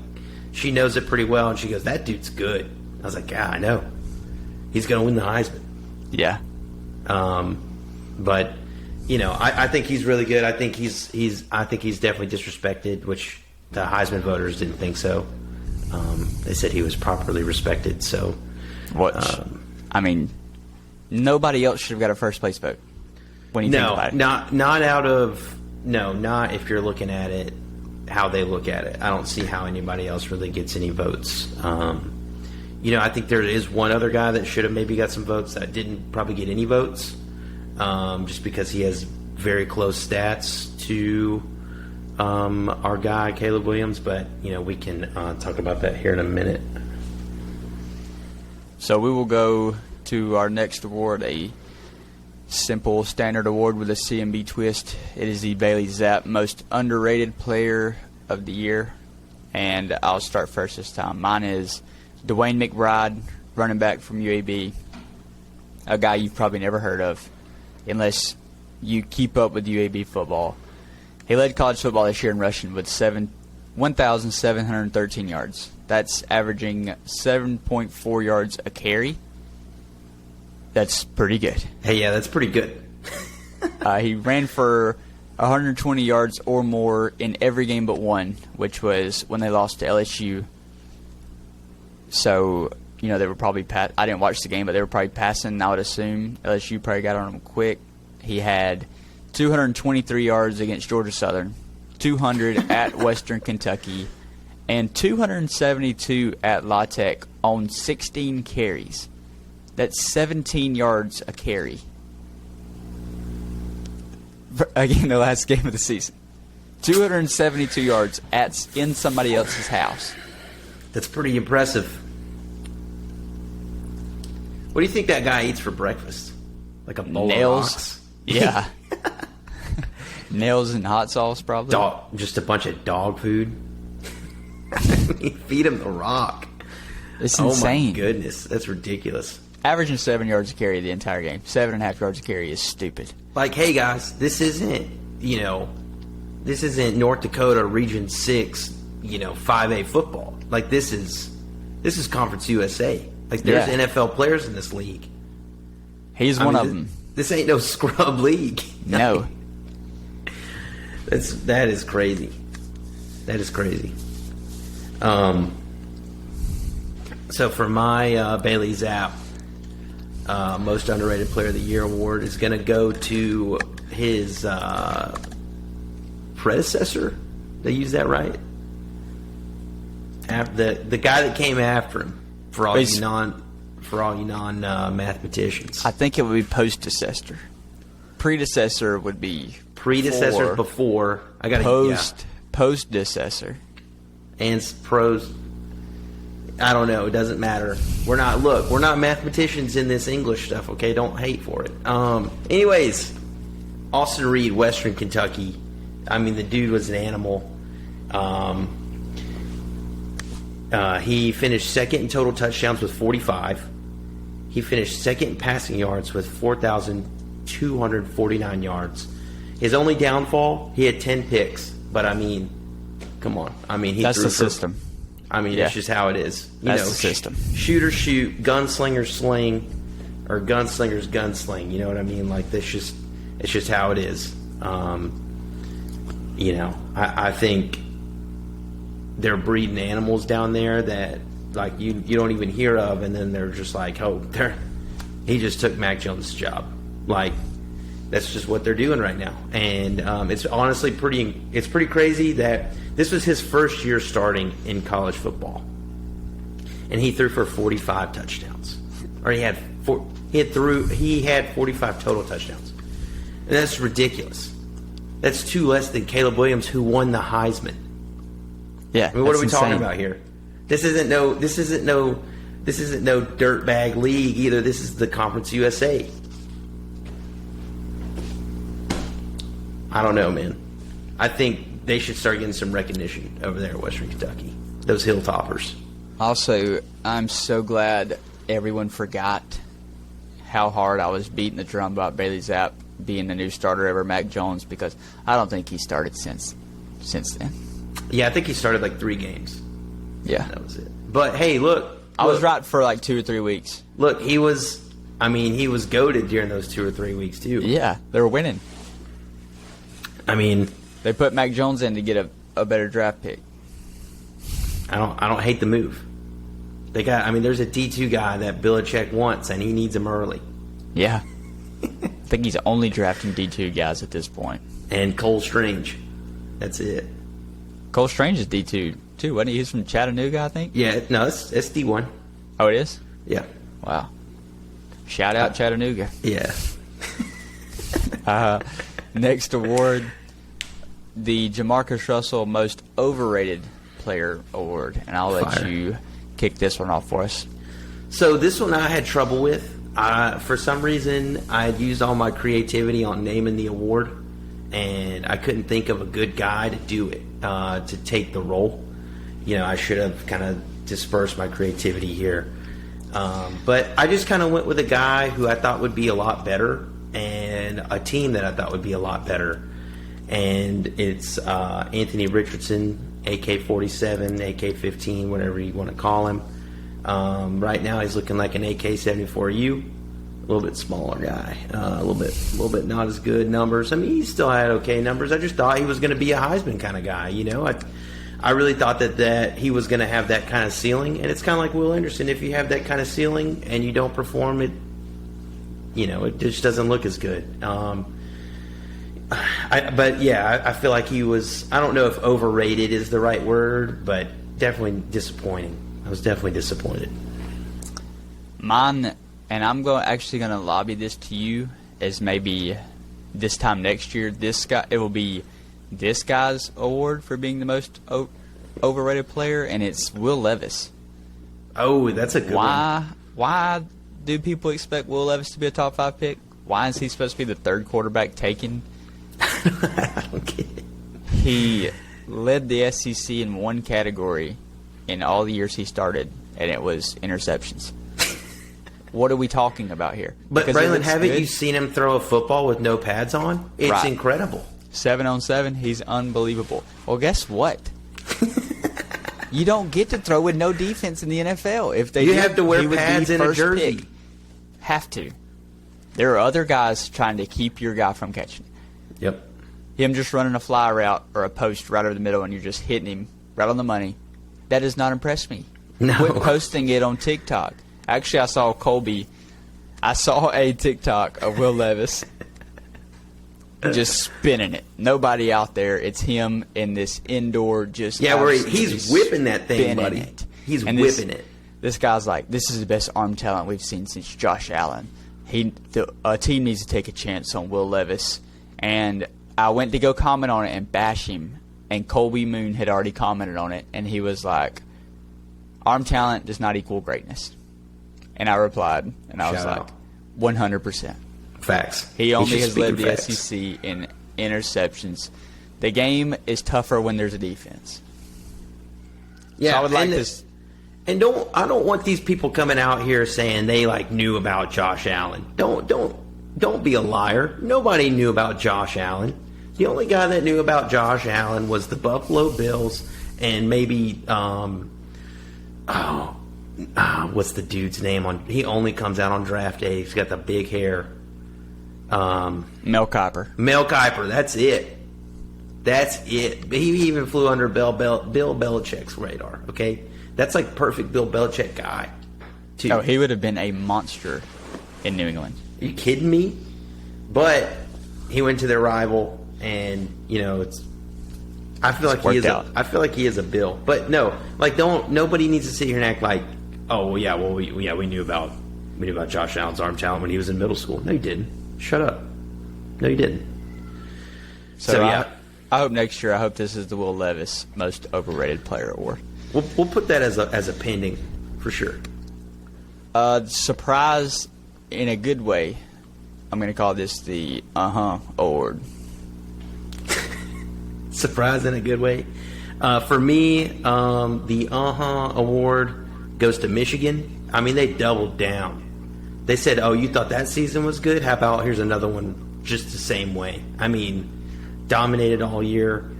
she knows it pretty well, and she goes, "That dude's good." I was like, "Yeah, I know. He's going to win the Heisman." Yeah. But I think he's really good. I think he's definitely disrespected, which the Heisman voters didn't think so. They said he was properly respected. So, I mean, nobody else should have got a first place vote. When you think about it. Not if you're looking at it how they look at it. I don't see how anybody else really gets any votes. I think there is one other guy that should have maybe got some votes that didn't probably get any votes, just because he has very close stats to our guy Caleb Williams. But we can talk about that here in a minute. So we will go to our next award, a simple standard award with a CMB twist. It is the Bailey Zapp Most Underrated Player of the Year, and I'll start first this time. Mine is Dwayne McBride, running back from UAB, a guy you've probably never heard of unless you keep up with UAB football. He led college football this year in rushing with 1,713 yards. That's averaging 7.4 yards a carry. That's pretty good. Hey, yeah, that's pretty good. He ran for 120 yards or more in every game but one, which was when they lost to LSU. So, they were probably I didn't watch the game, but they were probably passing, I would assume. LSU probably got on him quick. He had 223 yards against Georgia Southern, 200 at Western Kentucky, and 272 at La Tech on 16 carries. That's 17 yards a carry. Again, the last game of the season. 272 yards in somebody else's house. That's pretty impressive. What do you think that guy eats for breakfast? Like a bowl of rocks? Yeah. Nails and hot sauce, probably. Just a bunch of dog food. Feed him the rock. It's insane. Oh my goodness, that's ridiculous. Averaging 7 yards a carry the entire game. 7.5 yards a carry is stupid. Like, hey guys, this isn't North Dakota Region 6, 5A football. Like, this is Conference USA. Like, there's NFL players in this league. He's one of them. This ain't no scrub league. No. That is crazy. That is crazy. So for my Bailey Zapp Most Underrated Player of the Year award is going to go to his predecessor. They use that right? The guy that came after him, for all you non mathematicians. I think it would be predecessor. Predecessor would be before. I got postdecessor. And pros. I don't know. It doesn't matter. We're not mathematicians in this English stuff, okay? Don't hate for it. Anyways, Austin Reed, Western Kentucky. I mean, the dude was an animal. He finished second in total touchdowns with 45. He finished second in passing yards with 4,249 yards. His only downfall, he had 10 picks. But, I mean, come on. I mean, that's the system. I mean, It's just how it is. That's the system. Shooter shoot, gunslinger sling, or gunslingers gunsling. You know what I mean? Like, it's just how it is. I think they're breeding animals down there that, like, you don't even hear of, and then they're just like, he just took Mac Jones' job. Like, that's just what they're doing right now. And it's honestly pretty crazy that this was his first year starting in college football. And he threw for 45 touchdowns. Or he had 45 total touchdowns. And that's ridiculous. That's two less than Caleb Williams, who won the Heisman. Yeah. I mean, what are we talking about here? This isn't no dirtbag league either. This is the Conference USA. I don't know, man. I think they should start getting some recognition over there at Western Kentucky. Those Hilltoppers. Also, I'm so glad everyone forgot how hard I was beating the drum about Bailey Zapp being the new starter over Mac Jones, because I don't think he started since then. Yeah, I think he started like 3 games. Yeah. That was it. But, hey, look. I was right for like 2 or 3 weeks. Look, he was goated during those 2 or 3 weeks, too. Yeah, they were winning. I mean, they put Mac Jones in to get a better draft pick. I don't hate the move. There's a D2 guy that Belichick wants, and he needs him early. Yeah. I think he's only drafting D2 guys at this point. And Cole Strange. That's it. Cole Strange is D2 too, wasn't he? He's from Chattanooga, I think. Yeah, no, it's D1. Oh, it is? Yeah. Wow. Shout out Chattanooga. Yeah. Next award, the Jamarcus Russell Most Overrated Player Award. And I'll let Fire. you kick this one off for us. So this one I had trouble with. For some reason, I had used all my creativity on naming the award, and I couldn't think of a good guy to do it, to take the role. I should have kind of dispersed my creativity here. But I just kind of went with a guy who I thought would be a lot better, and a team that I thought would be a lot better. And it's Anthony Richardson, AK-47, AK-15, whatever you want to call him. Right now he's looking like an AK-74U, a little bit smaller guy, a little bit not as good numbers. I mean, he still had okay numbers. I just thought he was going to be a Heisman kind of guy. I really thought that he was going to have that kind of ceiling, and it's kind of like Will Anderson. If you have that kind of ceiling and you don't perform it, it just doesn't look as good. I feel like he was. I don't know if overrated is the right word, but definitely disappointing. I was definitely disappointed. Mine, and I'm actually going to lobby this to you, as maybe this time next year, it will be this guy's award for being the most overrated player, and it's Will Levis. Oh, that's a good one. Why do people expect Will Levis to be a top 5 pick? Why is he supposed to be the third quarterback taken? I don't get it. He led the SEC in one category in all the years he started, and it was interceptions. What are we talking about here? But Because Braylon, haven't you seen him throw a football with no pads on? It's Right. incredible. 7-on-7, he's unbelievable. Well, guess what? You don't get to throw with no defense in the NFL. If they You did, have to wear he would be pads and a first jersey. pick. Have to. There are other guys trying to keep your guy from catching it. Yep. Him just running a fly route or a post right over the middle and you're just hitting him right on the money. That does not impress me. No. Quit posting it on TikTok. Actually, I saw a TikTok of Will Levis just spinning it. Nobody out there. It's him in this indoor just Where he's absolutely whipping that thing, spinning buddy. it. He's And whipping it. This guy's like, this is the best arm talent we've seen since Josh Allen. A team needs to take a chance on Will Levis. And I went to go comment on it and bash him. And Colby Moon had already commented on it. And he was like, arm talent does not equal greatness. And I replied, and I was Shout like, out. 100%. Facts. He only He's has just led speaking the facts. SEC in interceptions. The game is tougher when there's a defense. Yeah, So I would like and this. And I don't want these people coming out here saying they knew about Josh Allen. Don't be a liar. Nobody knew about Josh Allen. The only guy that knew about Josh Allen was the Buffalo Bills and maybe what's the dude's name he only comes out on draft day. He's got the big hair. Mel Kiper. Mel Kiper, that's it. That's it. He even flew under Bill Belichick's radar, okay? That's like perfect Bill Belichick guy, too. Oh, he would have been a monster in New England. Are you kidding me? But he went to their rival, and I feel like he is. I feel like he is a Bill, but no, nobody needs to sit here and act like, oh well, we knew about Josh Allen's arm talent when he was in middle school. No, you didn't. Shut up. No, you didn't. So yeah, I hope next year. I hope this is the Will Levis Most Overrated Player Award. we'll put that as a pending for sure. Surprise in a good way. I'm going to call this the award. Surprise in a good way. For me, the award goes to Michigan. I mean, they doubled down. They said, oh, you thought that season was good? How about here's another one just the same way? I mean, dominated all year.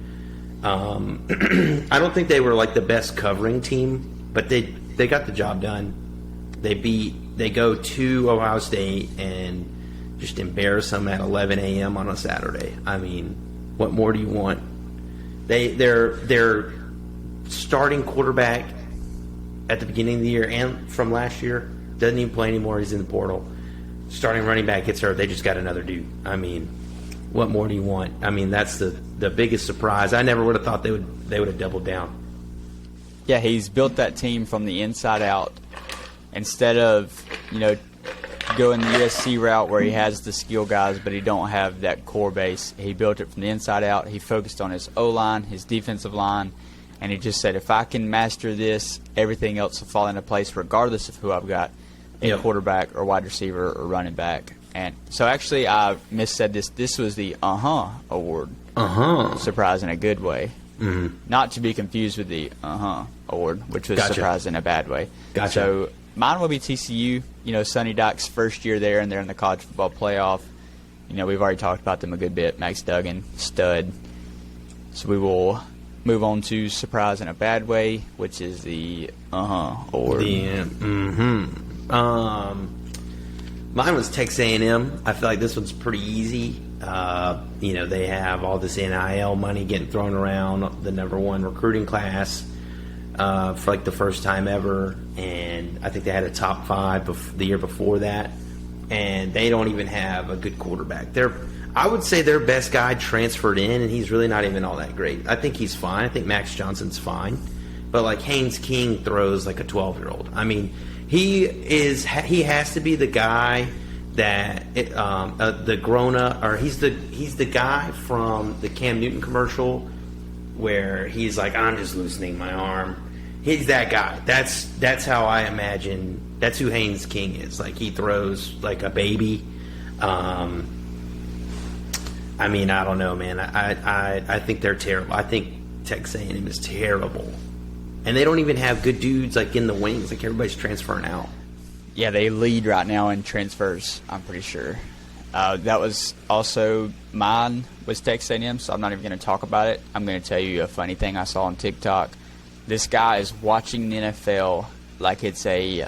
I don't think they were like the best covering team, but they got the job done. They go to Ohio State and just embarrass them at 11 a.m. on a Saturday. I mean, what more do you want? Their starting quarterback at the beginning of the year and from last year doesn't even play anymore. He's in the portal. Starting running back gets hurt. They just got another dude. I mean, what more do you want? I mean, that's the biggest surprise. I never would have thought they would have doubled down. Yeah, he's built that team from the inside out, instead of, going the USC route where he has the skill guys, but he don't have that core base, he built it from the inside out. He focused on his O-line, his defensive line, and he just said, if I can master this, everything else will fall into place regardless of who I've got in quarterback or wide receiver or running back. And so actually I missaid this. This was the award. Surprise in a good way. Mm-hmm. Not to be confused with the award, which was surprise in a bad way. Gotcha. So mine will be TCU. Sonny Dykes' first year there, and they're in the college football playoff. We've already talked about them a good bit. Max Duggan, stud. So we will move on to surprise in a bad way, which is the award. Mine was Texas A&M. I feel like this one's pretty easy. They have all this NIL money getting thrown around, the number one recruiting class for like the first time ever, and I think they had a top 5 the year before that, and they don't even have a good quarterback. I would say their best guy transferred in, and he's really not even all that great. I think he's fine. I think Max Johnson's fine, but like Haynes King throws like a 12-year-old. I mean, he has to be the guy that the grown-up, or he's the guy from the Cam Newton commercial where he's like, I'm just loosening my arm. He's that guy. That's how I imagine. That's who Haynes King is. Like, he throws like a baby. I mean, I don't know, man. I think they're terrible. I think Texas A&M is terrible, and they don't even have good dudes like in the wings. Like, everybody's transferring out. Yeah, they lead right now in transfers, I'm pretty sure. That was also mine was Texas A&M, so I'm not even going to talk about it. I'm going to tell you a funny thing I saw on TikTok. This guy is watching the NFL like it's a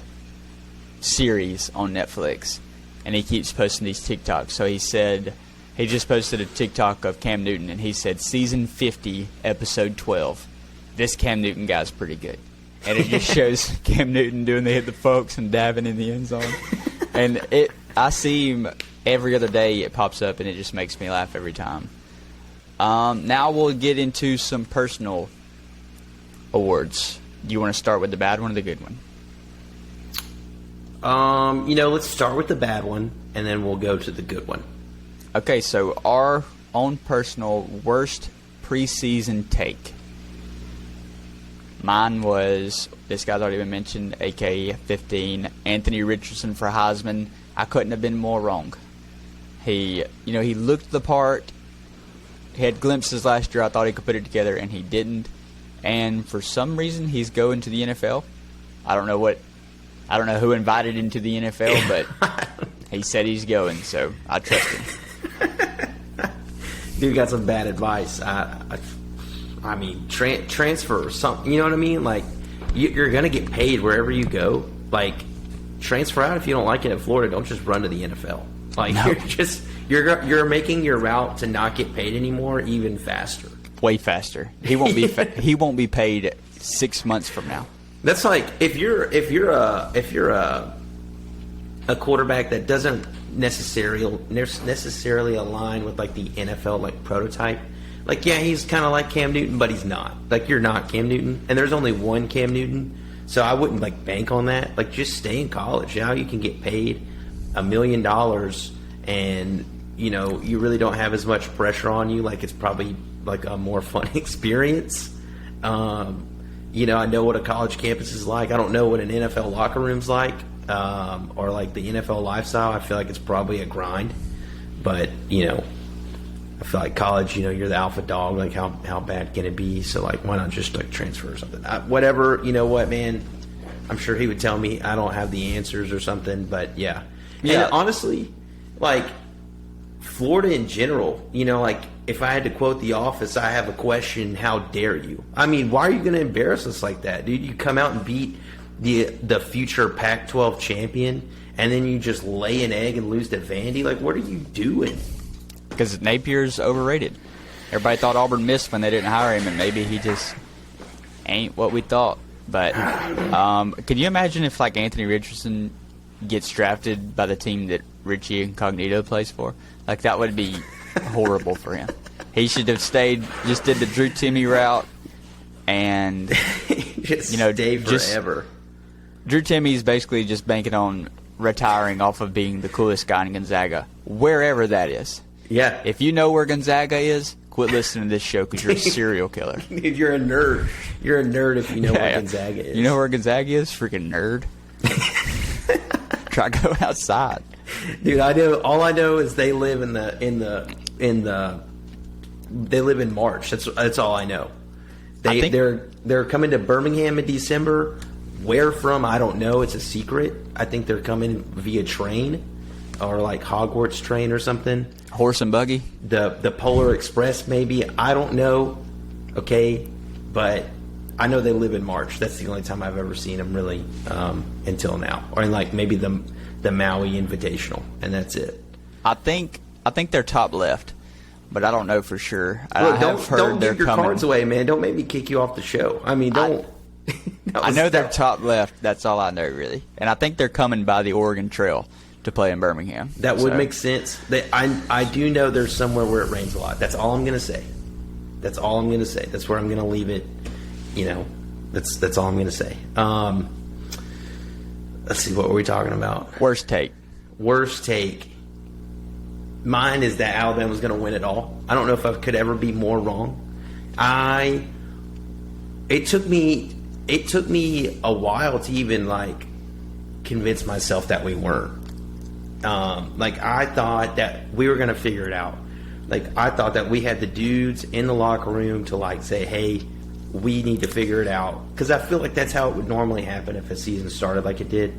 series on Netflix, and he keeps posting these TikToks. So he just posted a TikTok of Cam Newton, and he said, Season 50, Episode 12. This Cam Newton guy's pretty good. And it just shows Cam Newton doing the hit the folks and dabbing in the end zone. And I see him every other day. It pops up, and it just makes me laugh every time. Now we'll get into some personal awards. Do you want to start with the bad one or the good one? Let's start with the bad one, and then we'll go to the good one. Okay, so our own personal worst preseason take. Mine was, this guy's already been mentioned, a.k.a. 15, Anthony Richardson for Heisman. I couldn't have been more wrong. He looked the part. He had glimpses last year. I thought he could put it together, and he didn't. And for some reason, he's going to the NFL. I don't know who invited him to the NFL, but he said he's going, so I trust him. Dude got some bad advice. I mean, transfer or something. You know what I mean? Like, you're going to get paid wherever you go. Like, transfer out if you don't like it at Florida. Don't just run to the NFL. Like, no. You're making your route to not get paid anymore even faster. Way faster. He won't be he won't be paid 6 months from now. That's like if you're a quarterback that doesn't necessarily align with like the NFL like prototype. Like, yeah, he's kind of like Cam Newton, but he's not. Like, you're not Cam Newton, and there's only one Cam Newton, so I wouldn't like bank on that. Like, just stay in college. Now you can get paid $1 million, and you really don't have as much pressure on you. Like, it's probably like a more fun experience. I know what a college campus is like. I don't know what an NFL locker room's like, or like the NFL lifestyle. I feel like it's probably a grind, but I feel like college, you're the alpha dog. Like, how bad can it be? So, like, why not just, like, transfer or something? Whatever, you know what, man? I'm sure he would tell me I don't have the answers or something, but, yeah. And honestly, like, Florida in general, like, if I had to quote The Office, I have a question, how dare you? I mean, why are you going to embarrass us like that, dude? You come out and beat the future Pac-12 champion, and then you just lay an egg and lose to Vandy? Like, what are you doing? Because Napier's overrated. Everybody thought Auburn missed when they didn't hire him, and maybe he just ain't what we thought. But can you imagine if, like, Anthony Richardson gets drafted by the team that Richie Incognito plays for? Like, that would be horrible for him. He should have stayed, just did the Drew Timme route, and stay forever. Drew Timmy's basically just banking on retiring off of being the coolest guy in Gonzaga, wherever that is. Yeah. If you know where Gonzaga is, quit listening to this show because you're a serial killer. Dude, you're a nerd. You're a nerd if you know where Gonzaga is. You know where Gonzaga is? Freaking nerd. Try going outside. Dude, I know. All I know is they live they live in March. That's all I know. They're coming to Birmingham in December. Where from, I don't know. It's a secret. I think they're coming via train or like Hogwarts train or something. Horse and buggy? The Polar Express, maybe. I don't know. Okay. But I know they live in March. That's the only time I've ever seen them really until now. Or in like maybe the Maui Invitational. And that's it. I think they're top left, but I don't know for sure. Look, don't give your cards away, man. Don't make me kick you off the show. I mean, don't. I know they're top left. That's all I know, really. And I think they're coming by the Oregon Trail to play in Birmingham. That would make sense. I do know there's somewhere where it rains a lot. That's all I'm going to say. That's all I'm going to say. That's where I'm going to leave it. You know, that's all I'm going to say. Let's see, what were we talking about? Worst take. Worst take. Mine is that Alabama's going to win it all. I don't know if I could ever be more wrong. It took me a while to even like convince myself that we weren't. Like I thought that we were going to figure it out. Like I thought that we had the dudes in the locker room to like say, hey, we need to figure it out. Because I feel like that's how it would normally happen if a season started like it did.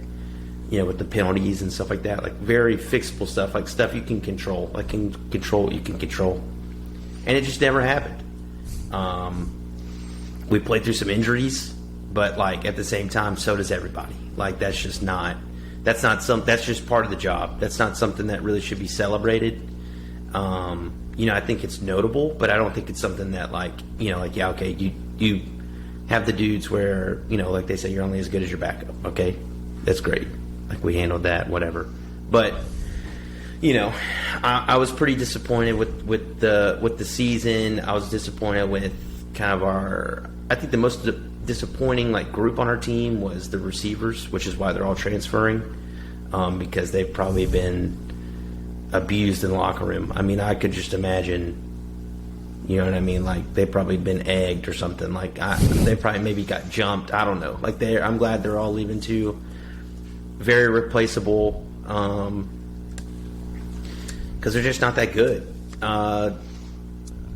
You know, with the penalties and stuff like that. Like very fixable stuff. Like stuff you can control. Like you can control. And it just never happened. We played through some injuries. But like at the same time, so does everybody. Like that's just part of the job. That's not something that really should be celebrated. You know, I think it's notable, but I don't think it's something that like, you know, like, yeah, okay, you have the dudes where, you know, like they say, you're only as good as your backup. Okay, that's great. Like we handled that, whatever. But you know, I was pretty disappointed with the season. I was disappointed with kind of I think the most disappointing like group on our team was the receivers, which is why they're all transferring, because they've probably been abused in the locker room. I mean, I could just imagine, you know what I mean? Like they've probably been egged or something. Like they probably maybe got jumped. I don't know. Like I'm glad they're all leaving too. Very replaceable, because they're just not that good.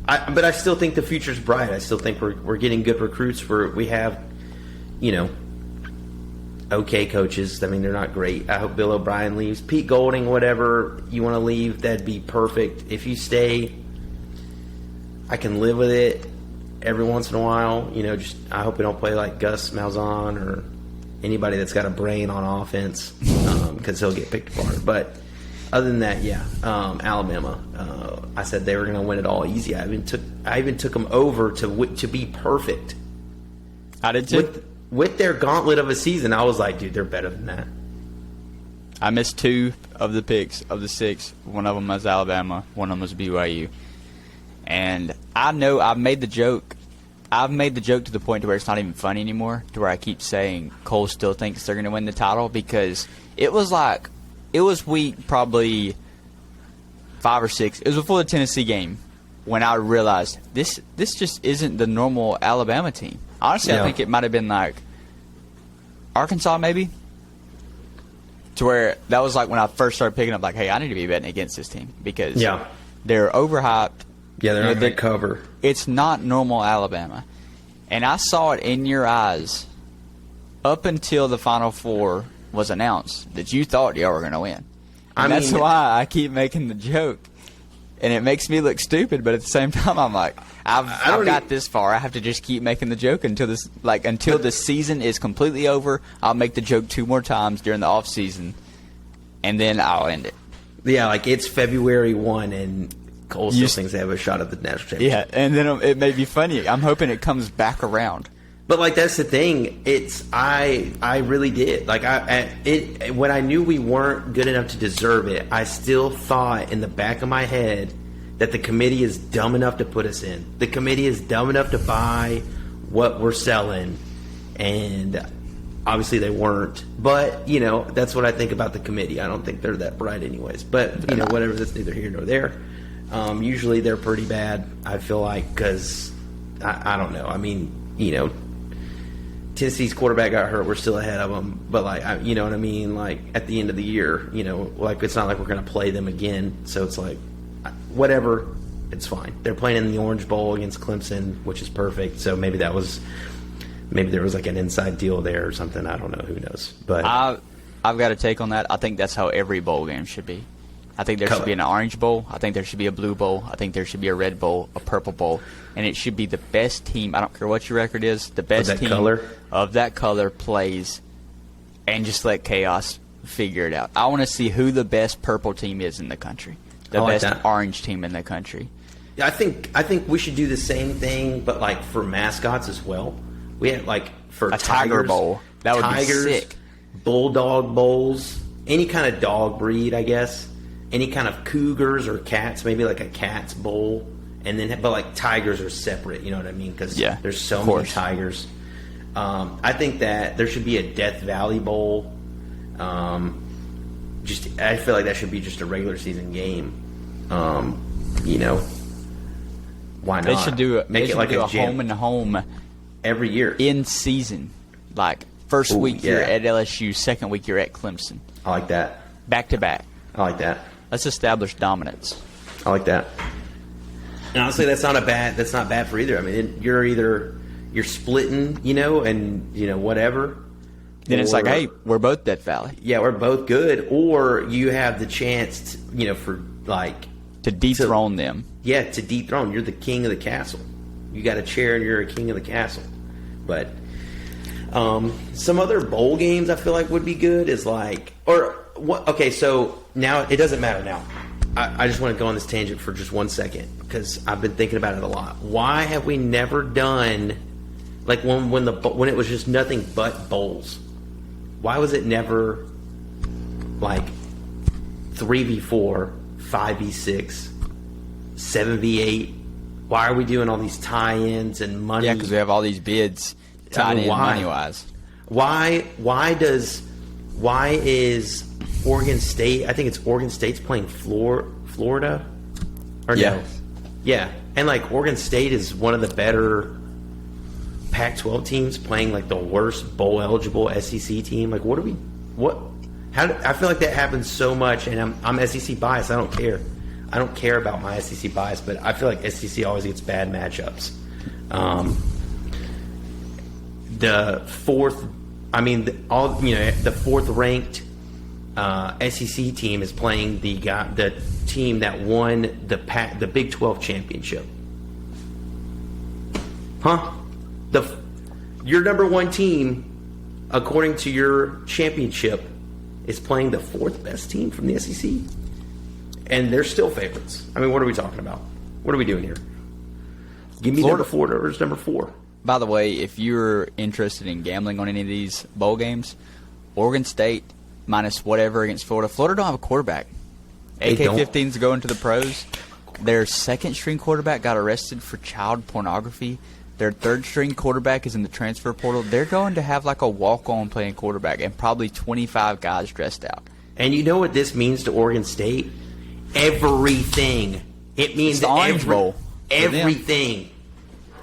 But I still think the future's bright. I still think we're getting good recruits. We have, you know, okay coaches. I mean, they're not great. I hope Bill O'Brien leaves. Pete Golding, whatever you want to leave, that'd be perfect. If you stay, I can live with it every once in a while. You know, just I hope we don't play like Gus Malzahn or anybody that's got a brain on offense, because he'll get picked apart. But other than that, yeah, Alabama. I said they were going to win it all easy. I even took them over to be perfect. I did too. With their gauntlet of a season, I was like, dude, they're better than that. I missed 2 of the picks of the 6. One of them was Alabama. One of them was BYU. And I know I've made the joke. I've made the joke to the point to where it's not even funny anymore, to where I keep saying Cole still thinks they're going to win the title, because it was week probably 5 or 6. It was before the Tennessee game when I realized this just isn't the normal Alabama team. Honestly, yeah. I think it might have been like Arkansas maybe, to where that was like when I first started picking up like, hey, I need to be betting against this team because they're overhyped. Yeah, they're not good cover. It's not normal Alabama. And I saw it in your eyes up until the Final Four was announced that you thought y'all were going to win. And that's why I keep making the joke. And it makes me look stupid, but at the same time, I'm like, I've got this far. I have to just keep making the joke until the season is completely over. I'll make the joke 2 more times during the off season, and then I'll end it. Yeah, like it's February 1, and Cole still thinks they have a shot at the national championship. Yeah, and then it may be funny. I'm hoping it comes back around. But like that's the thing. I really did. Like when I knew we weren't good enough to deserve it, I still thought in the back of my head that the committee is dumb enough to put us in. The committee is dumb enough to buy what we're selling, and Obviously, they weren't. But, that's what I think about the committee. I don't think they're that bright anyways. But, whatever, that's neither here nor there. Usually they're pretty bad, I feel like, because, I don't know. I mean, Tennessee's quarterback got hurt. We're still ahead of them. But, you know what I mean? Like, at the end of the year, it's not like we're going to play them again. So it's like, whatever, it's fine. They're playing in the Orange Bowl against Clemson, which is perfect. So maybe there was like an inside deal there or something. I don't know. Who knows? But I've got a take on that. I think that's how every bowl game should be. I think there should be an orange bowl. I think there should be a blue bowl. I think there should be a red bowl, a purple bowl, and it should be the best team. I don't care what your record is. The best team of that color plays, and just let chaos figure it out. I want to see who the best purple team is in the country, the best orange team in the country. Yeah, I think we should do the same thing, but like for mascots as well. We had like for a tiger bowl. That would be sick. Bulldog bowls, any kind of dog breed, I guess. Any kind of cougars or cats, maybe like a cat's bowl, and then but like tigers are separate. You know what I mean? Because there's so many tigers. I think that there should be a Death Valley Bowl. I feel like that should be just a regular season game. Why not? They should do it. Make it like a home and home every year in season. Like first week you're at LSU, second week you're at Clemson. I like that. Back to back. I like that. Let's establish dominance. I like that. And honestly, that's not bad for either. I mean, you're splitting, and whatever. Then it's like, hey, we're both Death Valley. Yeah, we're both good. Or you have the chance, to dethrone them. Yeah, to dethrone. You're the king of the castle. You got a chair, and you're a king of the castle. But some other bowl games I feel like would be good is okay, so now it doesn't matter now. I just want to go on this tangent for just 1 second because I've been thinking about it a lot. Why have we never done when it was just nothing but bowls? Why was it never 3v4, 5v6, 7v8? Why are we doing all these tie-ins and money? Yeah, because we have all these bids tied in money-wise. Why is Oregon State? I think it's Oregon State's playing Florida. Or no? Yeah, and Oregon State is one of the better Pac-12 teams playing the worst bowl eligible SEC team. I feel like that happens so much, and I'm SEC biased. I don't care. I don't care about my SEC bias, but I feel like SEC always gets bad matchups. The fourth ranked SEC team is playing the team that won the Big 12 championship. Huh? Your number one team, according to your championship, is playing the fourth best team from the SEC, and they're still favorites. I mean, what are we talking about? What are we doing here? Give me number 4 versus number 4. By the way, if you're interested in gambling on any of these bowl games, Oregon State minus whatever against Florida. Florida don't have a quarterback. AK-15's going to the pros. Their second-string quarterback got arrested for child pornography. Their third-string quarterback is in the transfer portal. They're going to have a walk-on playing quarterback and probably 25 guys dressed out. And you know what this means to Oregon State? Everything. It means the Orange Bowl. Everything.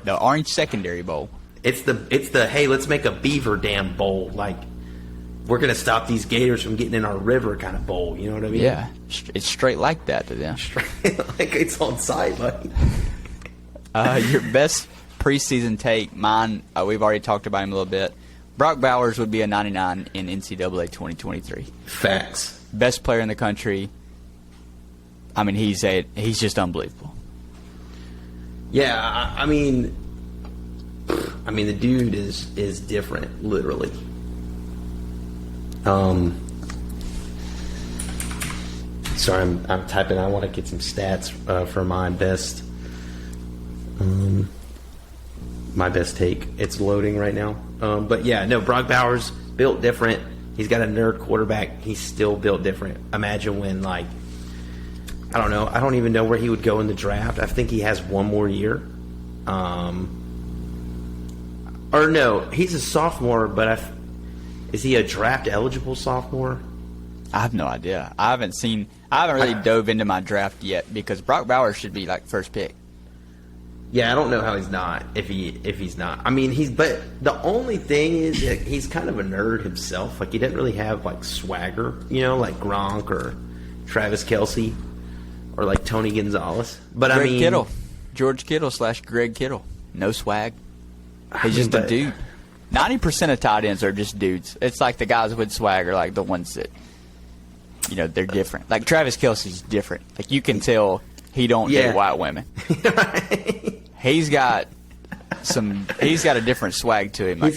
The Orange Secondary Bowl. It's the hey, let's make a Beaver Dam Bowl. We're going to stop these gators from getting in our river kind of bowl. You know what I mean? Yeah. It's straight like that to them. It's on site, buddy. Your best preseason take, mine, we've already talked about him a little bit. Brock Bowers would be a 99 in NCAA 2023. Facts. Best player in the country. I mean, he's just unbelievable. Yeah, I mean, the dude is different, literally. Sorry, I'm typing. I want to get some stats for my best take. It's loading right now. But yeah, no, Brock Bowers built different. He's got a nerd quarterback. He's still built different. Imagine when I don't know. I don't even know where he would go in the draft. I think he has one more year. Or no, he's a sophomore, but Is he a draft eligible sophomore? I have no idea. I haven't really dove into my draft yet because Brock Bowers should be like first pick. Yeah, I don't know how he's not. If he's not, I mean, but the only thing is that he's kind of a nerd himself. Like he doesn't really have like swagger, like Gronk or Travis Kelce or like Tony Gonzalez. But Greg I mean, Kittle, George Kittle / Greg Kittle, no swag. He's just a dude. 90% of tight ends are just dudes. It's like the guys with swag are like the ones that, they're different. Like Travis Kelce's different. Like you can tell he don't date white women. He's got a different swag to him. Like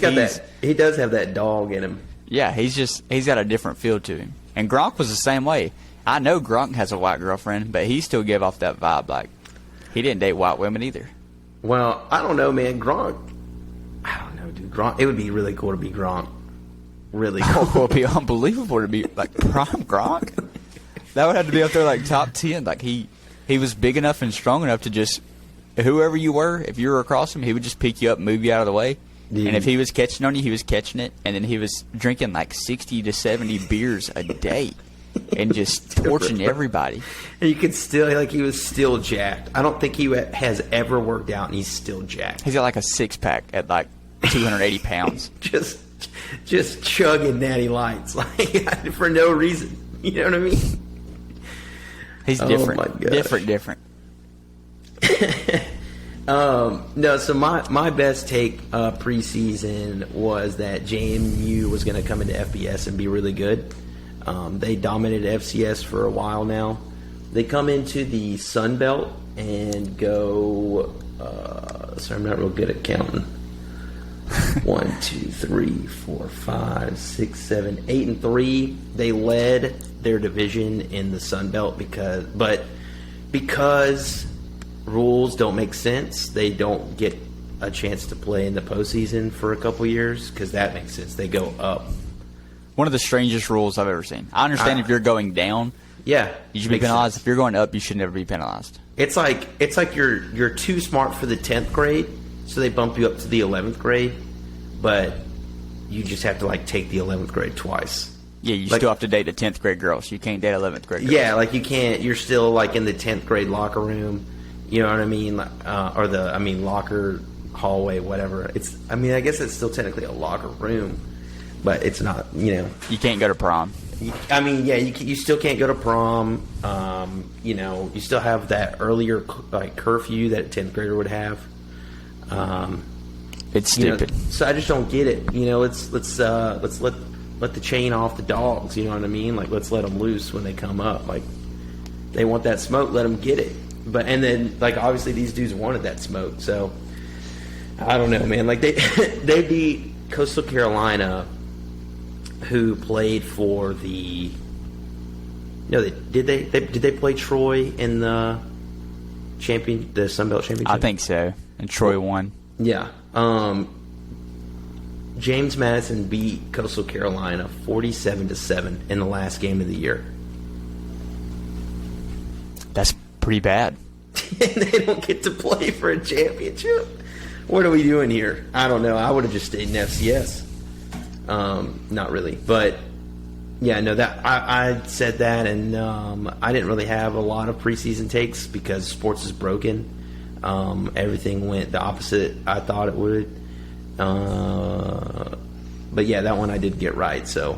he does have that dog in him. Yeah, he's got a different feel to him. And Gronk was the same way. I know Gronk has a white girlfriend, but he still gave off that vibe like he didn't date white women either. Well, I don't know, man. Gronk, I don't know, dude. Gronk, it would be really cool to be Gronk. Really cool. It would be unbelievable to be like prime Gronk. That would have to be up there like top 10. Like he was big enough and strong enough to just whoever you were, if you were across him, he would just pick you up, move you out of the way. Yeah. And if he was catching on you, he was catching it. And then he was drinking like 60 to 70 beers a day and just torching everybody. And you could still, he was still jacked. I don't think he has ever worked out, and he's still jacked. He's got like a six-pack at like 280 pounds. just chugging natty lights for no reason. You know what I mean? He's different. Different. No, so my best take preseason was that JMU was going to come into FBS and be really good. They dominated FCS for a while now. They come into the Sun Belt and go. Sorry, I'm not real good at counting. 1, 2, 3, 4, 5, 6, 7, 8, and 3. They led their division in the Sun Belt because rules don't make sense. They don't get a chance to play in the postseason for a couple years because that makes sense. They go up. One of the strangest rules I've ever seen. I understand if you're going down, you should be penalized. Sense. If you're going up, you should never be penalized. It's like you're too smart for the 10th grade, so they bump you up to the 11th grade, but you just have to take the 11th grade twice. Yeah, you still have to date a 10th grade girl, so you can't date 11th grade girls. Yeah, you can't. You're still in the 10th grade locker room. You know what I mean? Locker, hallway, whatever. I guess it's still technically a locker room, but it's not, You can't go to prom. You still can't go to prom. You still have that earlier, curfew that a 10th grader would have. It's stupid. So I just don't get it. Let's let the chain off the dogs. You know what I mean? Let's let them loose when they come up. They want that smoke, let them get it. And then obviously these dudes wanted that smoke, so I don't know, man. They beat Coastal Carolina, who played for the. No, did they play Troy in the Sun Belt Championship? I think so, and Troy won. Yeah, James Madison beat Coastal Carolina 47-7 in the last game of the year. That's pretty bad. And they don't get to play for a championship. What are we doing here? I don't know. I would have just stayed in FCS. Not really, but yeah, no. That I said that, and I didn't really have a lot of preseason takes because sports is broken. Everything went the opposite I thought it would. But yeah, that one I did get right. So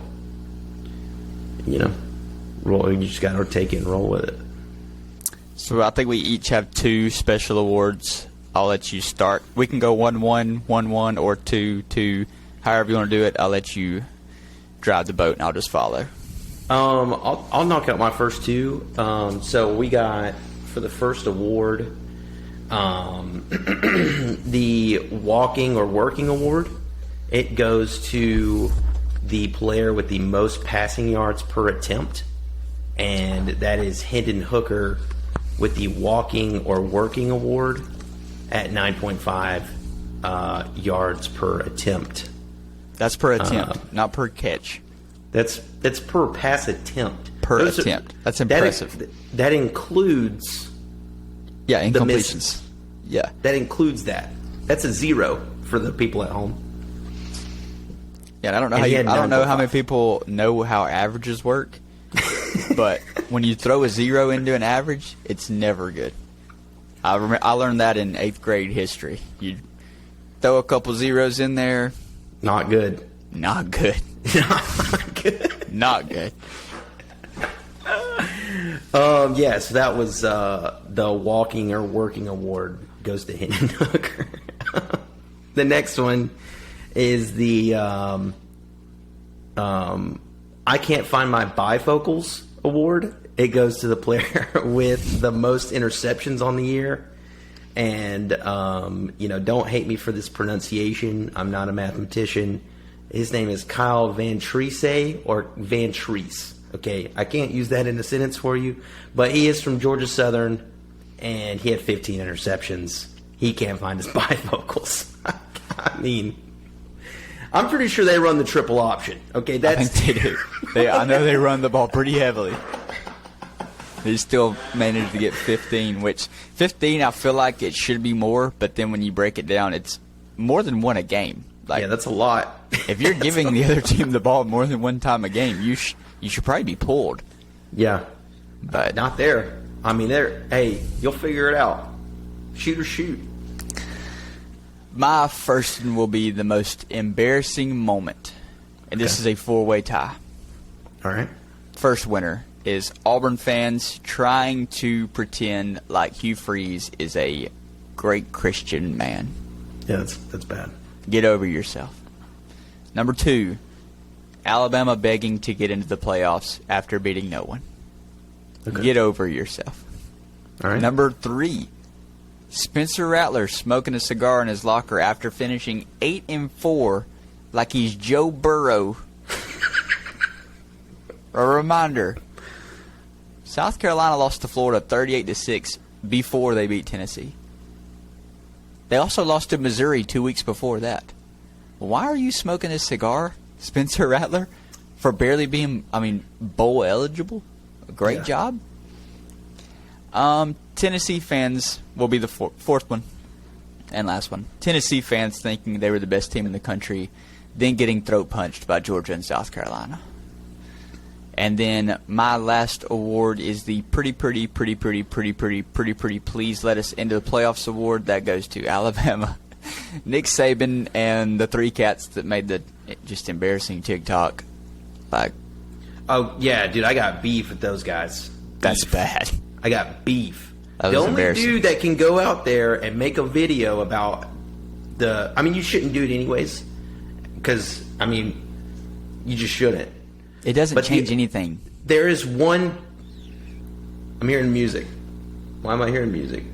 roll. You just got to take it and roll with it. So I think we each have 2 special awards. I'll let you start. We can go 1-1, 1-1, or 2-2. However you want to do it, I'll let you drive the boat, and I'll just follow. I'll knock out my first 2. So we got, for the first award, the walking or working award. It goes to the player with the most passing yards per attempt, and that is Hendon Hooker with the walking or working award at 9.5 yards per attempt. That's per attempt, not per catch. That's per pass attempt. That's impressive. That includes incompletions. Yeah. That includes that. That's a 0 for the people at home. Yeah, I don't know And how he had I don't know how 9.5. many people know how averages work, but when you throw a 0 into an average, it's never good. I learned that in 8th grade history. You throw a couple zeros in there, Not good. not good. Not good. Not good. Yes, that was the walking or working award goes to Hendon Hooker. The next one is the I can't find my bifocals award. It goes to the player with the most interceptions on the year. And, don't hate me for this pronunciation. I'm not a mathematician. His name is Kyle Van Treese or Van Treese. Okay, I can't use that in a sentence for you, but he is from Georgia Southern, and he had 15 interceptions. He can't find his bifocals. I mean, I'm pretty sure they run the triple option. Okay, I that's think they do. I know they run the ball pretty heavily. They still managed to get 15, which 15 I feel like it should be more, but then when you break it down, it's more than one a game. Like, yeah, that's a lot. if you're giving the other team the ball more than one time a game, you should probably be pulled. Yeah, But not there. I mean, hey, you'll figure it out. Shoot or shoot. my first one will be the most embarrassing moment, and this is a 4-way tie. All right. First winner is Auburn fans trying to pretend like Hugh Freeze is a great Christian man. Yeah, that's bad. Get over yourself. Number 2, Alabama begging to get into the playoffs after beating no one. Okay. Get over yourself. All right. Number 3, Spencer Rattler smoking a cigar in his locker after finishing 8-4 like he's Joe Burrow. A reminder, South Carolina lost to Florida 38-6 before they beat Tennessee. They also lost to Missouri 2 weeks before that. Why are you smoking a cigar, Spencer Rattler, for barely being, bowl eligible? Great job. Tennessee fans will be the fourth one and last one. Tennessee fans thinking they were the best team in the country, then getting throat punched by Georgia and South Carolina. And then my last award is the pretty please let us into the playoffs award. That goes to Alabama. Nick Saban and the 3 cats that made the just embarrassing TikTok. Like, Oh yeah, dude, I got beef with those guys. that's bad. I got beef. That The was only embarrassing. dude that can go out there and make a video about you shouldn't do it anyways, because you just shouldn't. It doesn't But change anything. There is one. I'm hearing music. Why am I hearing music?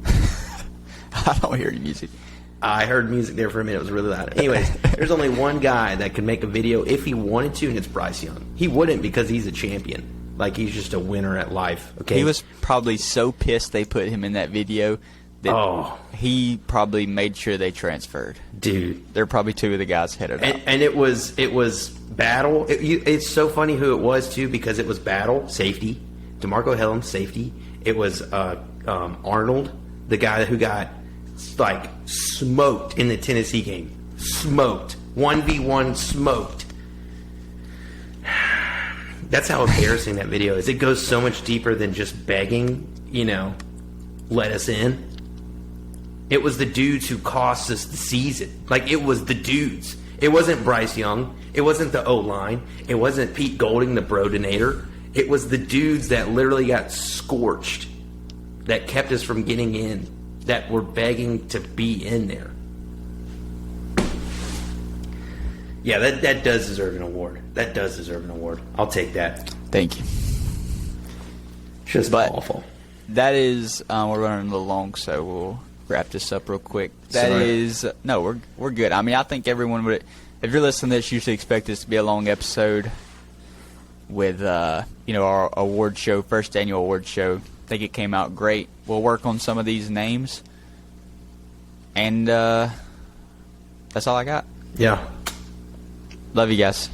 I don't hear any music. I heard music there for a minute. It was really loud. Anyways, there's only one guy that can make a video if he wanted to, and it's Bryce Young. He wouldn't because he's a champion. Like, he's just a winner at life. Okay. He was probably so pissed they put him in that video that he probably made sure they transferred. Dude. They're probably 2 of the guys headed out. And it was battle. It's so funny who it was too, because it was battle safety, DeMarco Helm safety. It was Arnold, the guy who got like smoked in the Tennessee game. Smoked 1v1 smoked. That's how embarrassing that video is. It goes so much deeper than just begging. Let us in. It was the dudes who cost us the season. Like, it was the dudes. It wasn't Bryce Young. It wasn't the O-line. It wasn't Pete Golding, the Brodinator. It was the dudes that literally got scorched, that kept us from getting in, that were begging to be in there. Yeah, that does deserve an award. That does deserve an award. I'll take that. Thank you. Just awful. That is, we're running a little long, so we'll wrap this up real quick. Sorry. We're good. I think everyone would, if you're listening to this, you should expect this to be a long episode with, our award show, first annual award show. I think it came out great. We'll work on some of these names, and that's all I got. Yeah. Love you guys.